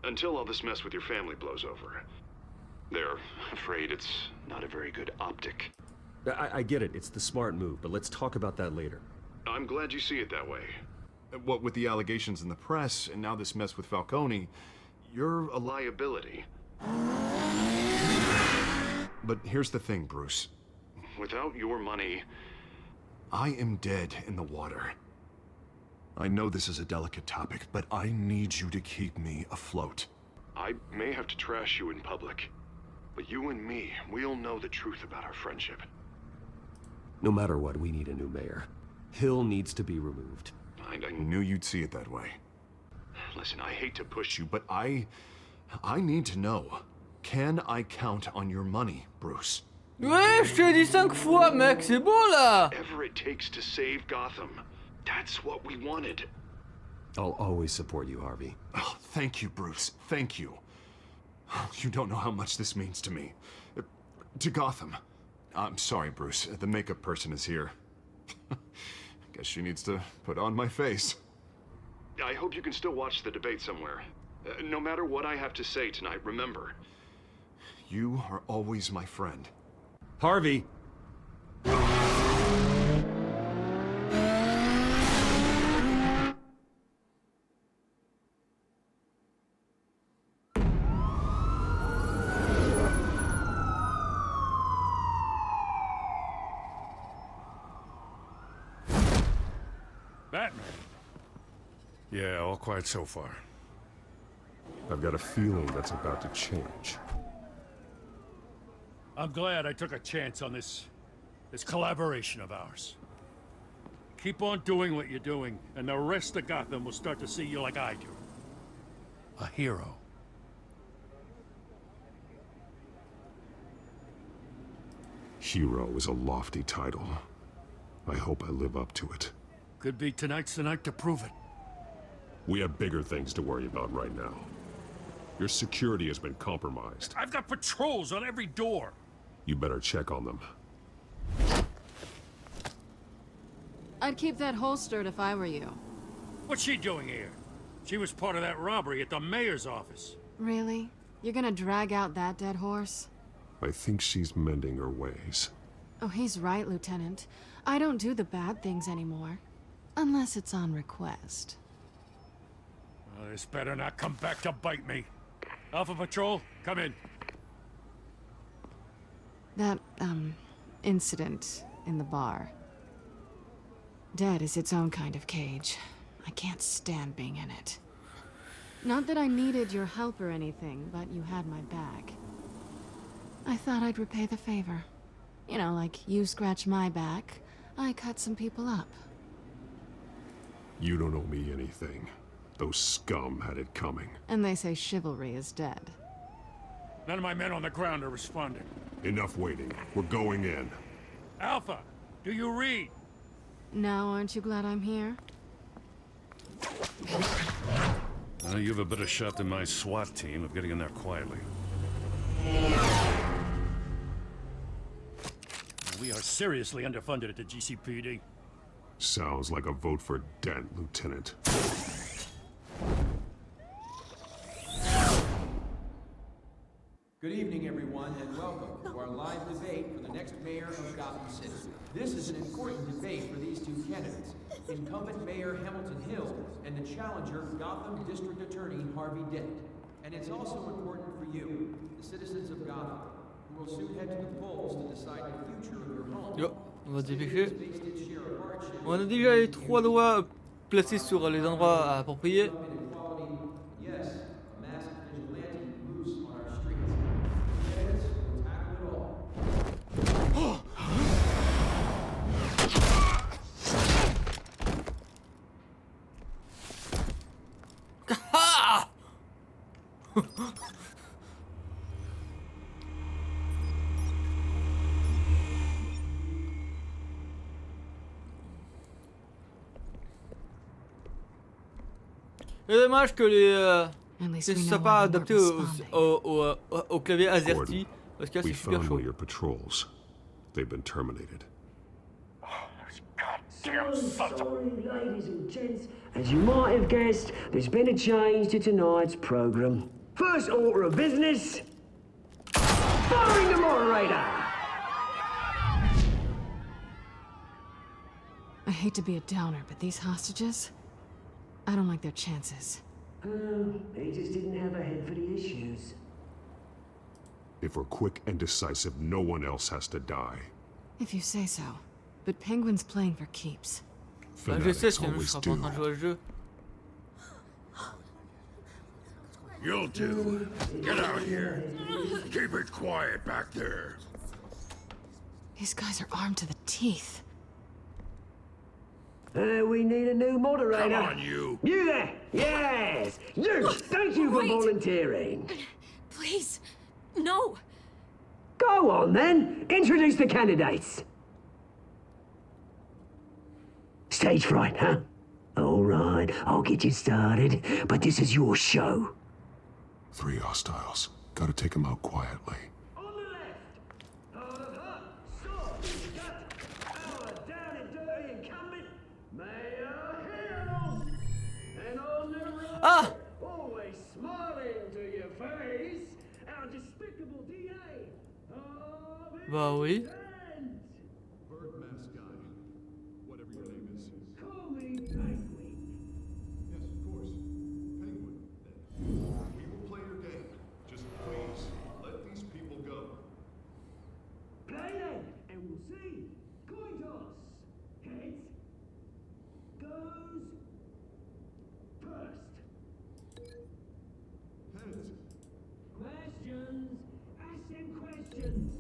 Until all this mess with your family blows over. They're afraid it's not a very good optic. I get it, it's the smart move, but let's talk about that later. I'm glad you see it that way. What with the allegations in the press, and now this mess with Falcone, you're a liability. But here's the thing, Bruce. Without your money, I am dead in the water. I know this is a delicate topic, but I need you to keep me afloat. I may have to trash you in public, but you and me, we'll know the truth about our friendship. No matter what, we need a new mayor. Hill needs to be removed. I knew you'd see it that way. Listen, I hate to push you, but I need to know. Can I count on your money, Bruce? Ouais, je te l'ai dit 5 fois, mec, c'est bon là! Whatever it takes to save Gotham. That's what we wanted. I'll always support you, Harvey. Oh, thank you, Bruce. Thank you. You don't know how much this means to me. To Gotham. I'm sorry, Bruce. The makeup person is here. Guess she needs to put on my face. I hope you can still watch the debate somewhere. No matter what I have to say tonight, remember, you are always my friend. Harvey! Batman. Yeah, all quiet so far. I've got a feeling that's about to change. I'm glad I took a chance on this collaboration of ours. Keep on doing what you're doing, and the rest of Gotham will start to see you like I do. A hero. Hero is a lofty title. I hope I live up to it. Could be tonight's the night to prove it. We have bigger things to worry about right now. Your security has been compromised. I've got patrols on every door. You better check on them. I'd keep that holstered if I were you. What's she doing here? She was part of that robbery at the mayor's office. Really? You're gonna drag out that dead horse? I think she's mending her ways. Oh, he's right, Lieutenant. I don't do the bad things anymore. Unless it's on request. Oh, this better not come back to bite me. Alpha Patrol, come in. That, incident in the bar. Dead is its own kind of cage. I can't stand being in it. Not that I needed your help or anything, but you had my back. I thought I'd repay the favor. You know, like you scratch my back, I cut some people up. You don't owe me anything. Those scum had it coming. And they say chivalry is dead. None of my men on the ground are responding. Enough waiting. We're going in. Alpha, do you read? Now, aren't you glad I'm here? You have a better shot than my SWAT team of getting in there quietly. We are seriously underfunded at the GCPD. Sounds like a vote for Dent, Lieutenant. Good evening, everyone, and welcome to our live debate for the next mayor of Gotham City. This is an important debate for these two candidates, incumbent Mayor Hamilton Hill and the challenger, Gotham District Attorney Harvey Dent. And it's also important for you, the citizens of Gotham, who will soon head to the polls to decide the future of your home. Yo, on va se dépêcher. On a déjà les 3 doigts placés sur les endroits appropriés. C'est dommage que ça soit pas adapté au clavier AZERTY parce que là c'est super chaud. Your patrols. They've been terminated. Sorry, ladies and gents. As you might have guessed, there's been a change to tonight's program. First order of business, firing the moderator. hate to be a downer, but these hostages, I don't like their chances. They just didn't have a head for the issues. If we're quick and decisive, no one else has to die. If you say so. But Penguin's playing for keeps. Bah, je sais, sinon je serai pas en train de jouer au jeu. You'll do. Get out here. Keep it quiet back there. These guys are armed to the teeth. We need a new moderator. Come on, you. You there? Yes. You. Thank you for Wait. volunteering. Please, no. Go on then. Introduce the candidates. Stage fright, huh? All right, I'll get you started, but this is your show. 3 hostiles. Gotta take them out quietly. On the left, hard of heart, sword, gut, our down and dirty incumbent, Mayor Hill. And on the right, always smiling to your face, our despicable DA. Bah oui. Birdmask guy. Whatever your name is. Call me Penguin. Yes, of course. Penguin, then. We will play your game. Just please, let these people go. Play then, and we'll see. Coin toss. Heads. Goes. First. Heads. Questions. Ask them questions.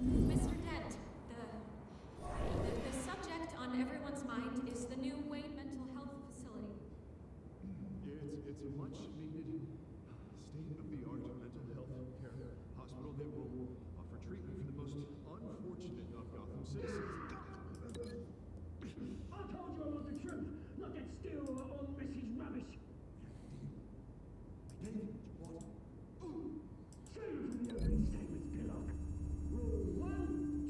Mr. Dent, the subject on everyone's mind is the new Wayne Mental Health Facility. It's a much-needed state-of-the-art mental health care hospital that will offer treatment for the most unfortunate of Gotham citizens. I told you I want the truth, not that still on Mrs. Rubbish. Say it from the opening statements, Pillock. Rule 1,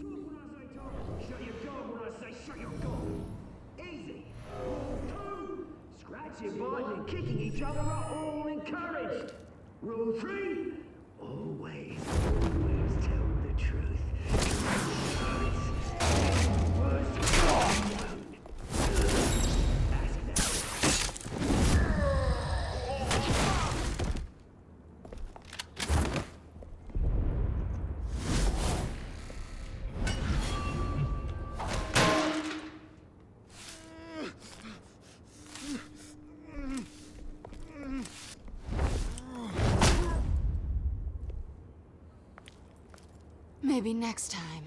talk when I say talk, shut your gob when I say shut your gob. Easy. Rule 2, scratching, biting and kicking each other are all encouraged. Rule 3, always tell the truth. Worst Maybe next time.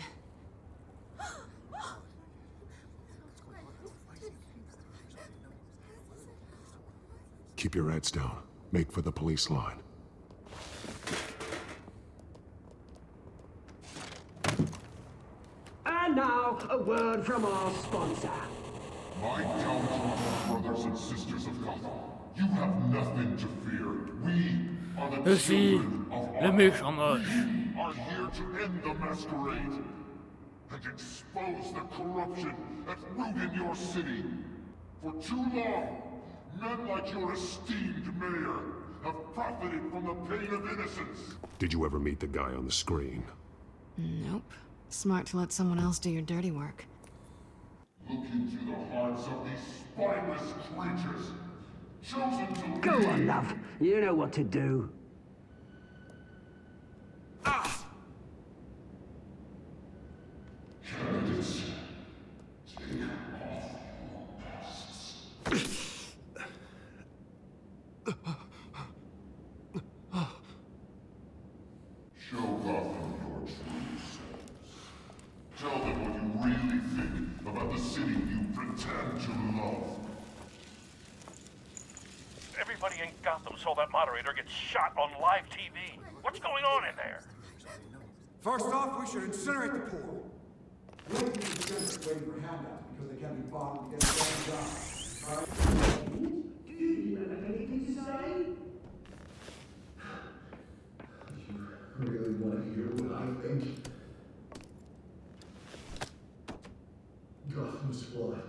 Keep your heads down. Make for the police line. And now, a word from our sponsor. My downtrodden brothers and sisters of Gotham, you have nothing to fear. We are the children of le méchant moche. We are here to end the masquerade and expose the corruption that's rooted in your city. For too long, men like your esteemed mayor have profited from the pain of innocence. Did you ever meet the guy on the screen? Nope. Smart to let someone else do your dirty work. Look into the hearts of these spineless creatures, chosen to Go lead. on, love. You know what to do. Candidates, take off your masks. Show Gotham your true selves. Tell them what you really think about the city you pretend to love. Everybody in Gotham saw that moderator get shot on live TV. What's going on in there? First off, we should incinerate the poor. We don't need to incinerate waiting for handouts because they can't be bought against their own job. All right? Do you have anything to say? You really want to hear what I think? Gotham's flawed.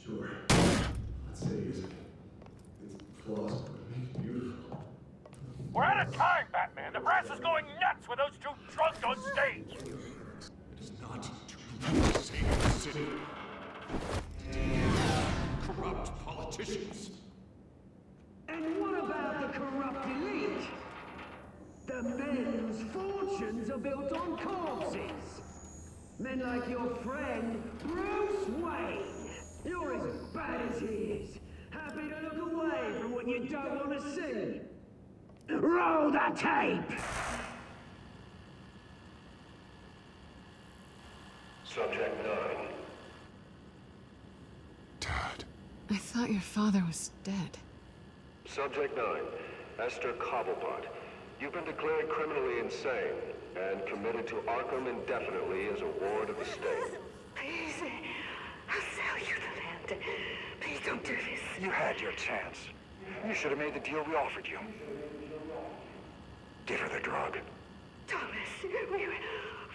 Sure. I'd say it's flaws, but it makes beautiful. We're out of time, Batman. The brass is going nuts with those two drunks on stage. It is not to City. Corrupt politicians. And what about the corrupt elite? The men whose fortunes are built on corpses. Men like your friend, Bruce Wayne. You're as bad as he is. Happy to look away from what you don't want to see. Roll the tape! Subject 9. I thought your father was dead. Subject 9, Esther Cobblepot. You've been declared criminally insane and committed to Arkham indefinitely as a ward of the state. Please, I'll sell you the land. Please don't do this. You had your chance. You should have made the deal we offered you. Give her the drug. Thomas,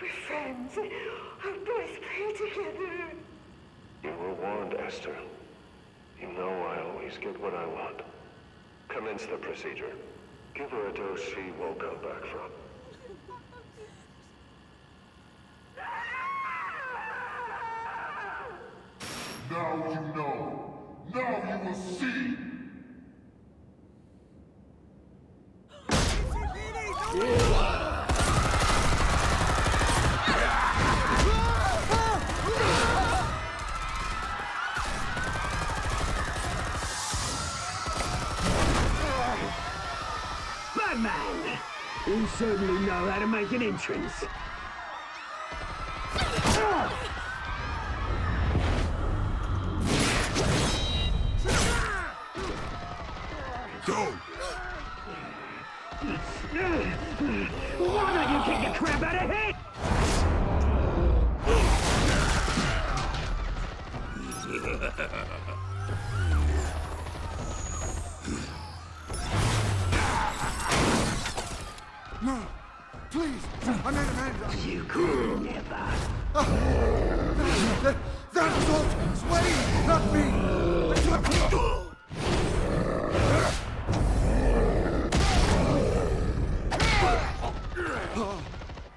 we're friends. Our boys play together. You were warned, Esther. You know I always get what I want. Commence the procedure. Give her a dose she won't come back from. Now you know. Now you will see. Batman! You certainly know how to make an entrance. Go! Why don't you kick the crap out of him? No, please, I made a man. You could never. That was all Wayne, not me.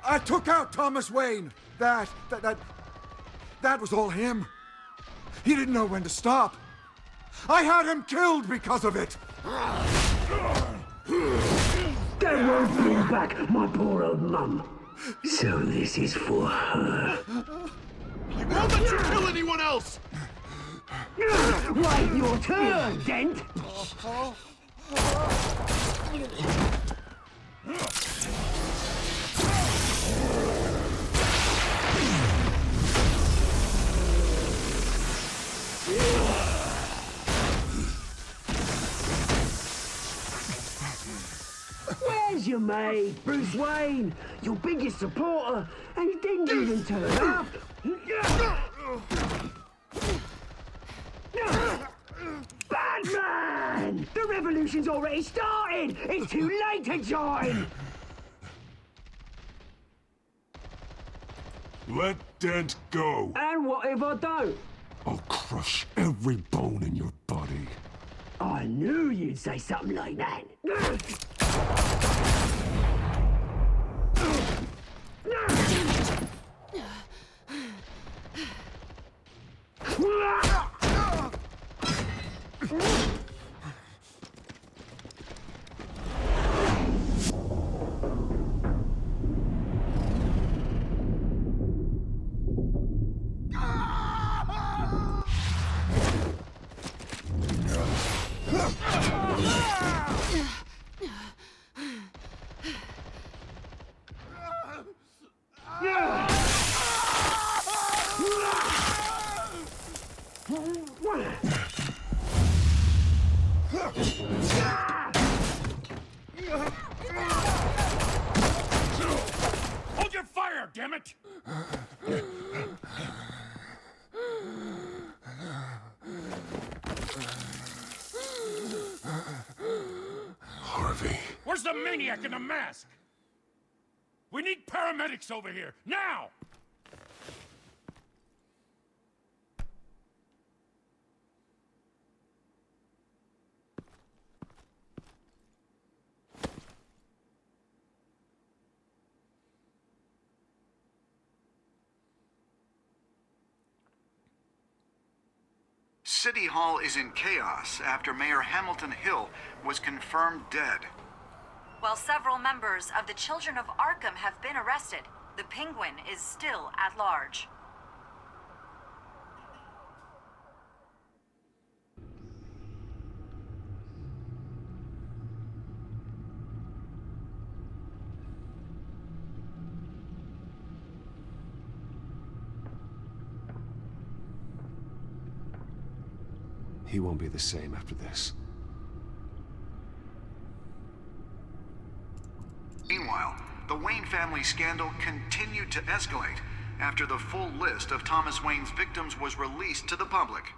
I took out Thomas Wayne. That was all him. He didn't know when to stop. I had him killed because of it. That won't bring back my poor old mum. So this is for her. I won't let you kill anyone else! Wait your turn, Dent! Where's your mate, Bruce Wayne? Your biggest supporter, and he didn't even turn up. Batman! The revolution's already started! It's too late to join! Let Dent go. And what if I don't? I'll crush every bone in your body. I knew you'd say something like that. Hold your fire, damn it! Harvey. Where's the maniac in the mask? We need paramedics over here, now! City Hall is in chaos after Mayor Hamilton Hill was confirmed dead. While several members of the Children of Arkham have been arrested, the Penguin is still at large. He won't be the same after this. Meanwhile, the Wayne family scandal continued to escalate after the full list of Thomas Wayne's victims was released to the public.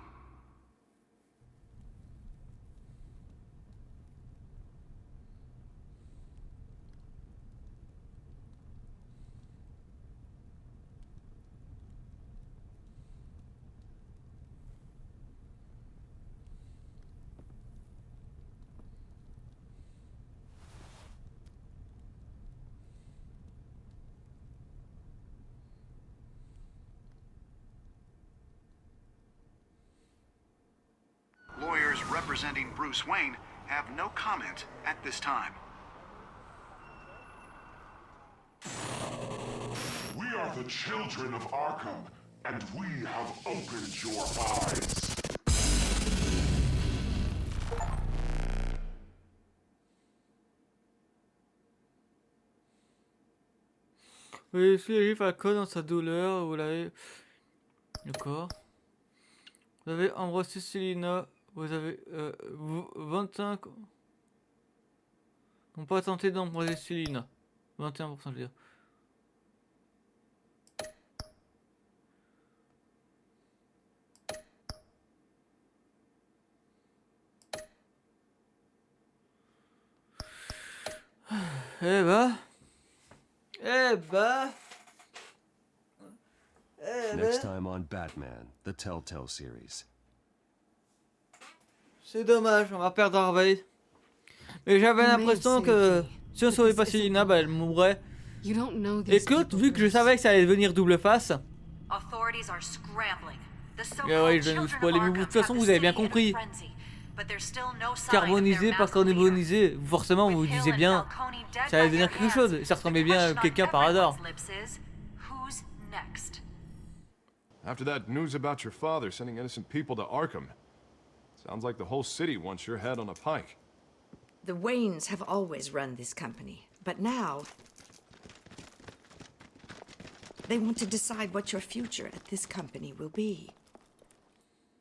Lawyers representing Bruce Wayne have no comment at this time. We are the children of Arkham, and we have opened your eyes. Vous avez suivi Falcon dans sa douleur, vous l'avez... D'accord. Vous avez embrassé Selina, vous avez 25... n'ont pas tenté d'embrasser Selina. 21% je veux dire. Next time on Batman, the Telltale Series. C'est dommage, on va perdre Harvey. Mais j'avais l'impression que si on sauvait pas Selina, bah elle mourrait. Et que vu que je savais que ça allait devenir double face. Ouais, je vais vous spoiler, mais de toute façon vous avez bien compris. Carbonisé, pas carbonisé, forcément vous vous disiez bien, ça allait devenir quelque chose, et ça ressemblait bien à quelqu'un par hasard. After that news about your father sending innocent people to Arkham, sounds like the whole city wants your head on a pike. The Waynes have always run this company, but now they want to decide what your future at this company will be.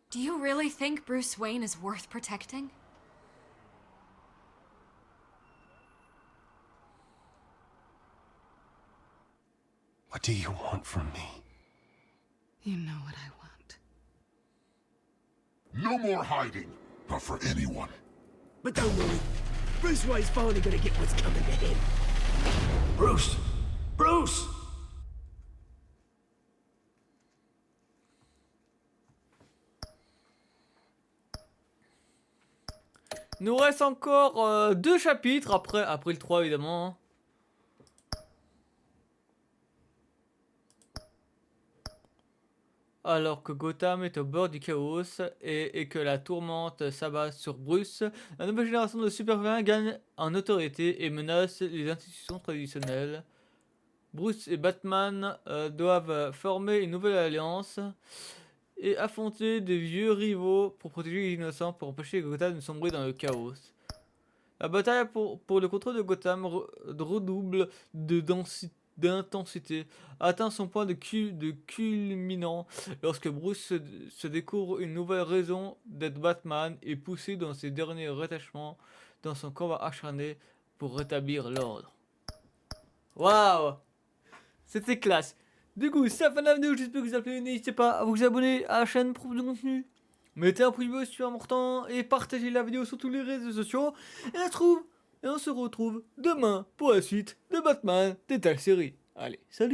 Do you really think Bruce Wayne is worth protecting? What do you want from me? You know what I want. No more hiding, not for anyone. But don't worry, Bruce Wayne's finally gonna get what's coming to him. Bruce! Bruce! Il nous reste encore 2 chapitres après le 3 évidemment. Alors que Gotham est au bord du chaos et que la tourmente s'abat sur Bruce, la nouvelle génération de super-vilains gagne en autorité et menace les institutions traditionnelles. Bruce et Batman doivent former une nouvelle alliance et affronter des vieux rivaux pour protéger les innocents, pour empêcher Gotham de sombrer dans le chaos. La bataille pour le contrôle de Gotham redouble d'intensité, atteint son point de culminant lorsque Bruce se découvre une nouvelle raison d'être Batman et poussé dans ses derniers retachements dans son combat acharné pour rétablir l'ordre. Waouh! C'était classe! Du coup, c'est la fin de la vidéo, j'espère que vous avez plu, n'hésitez pas à vous abonner à la chaîne pour plus de contenu. Mettez un pouce bleu si c'est important et partagez la vidéo sur tous les réseaux sociaux. Et on se retrouve demain pour la suite de Batman Telltale Series. Allez, salut!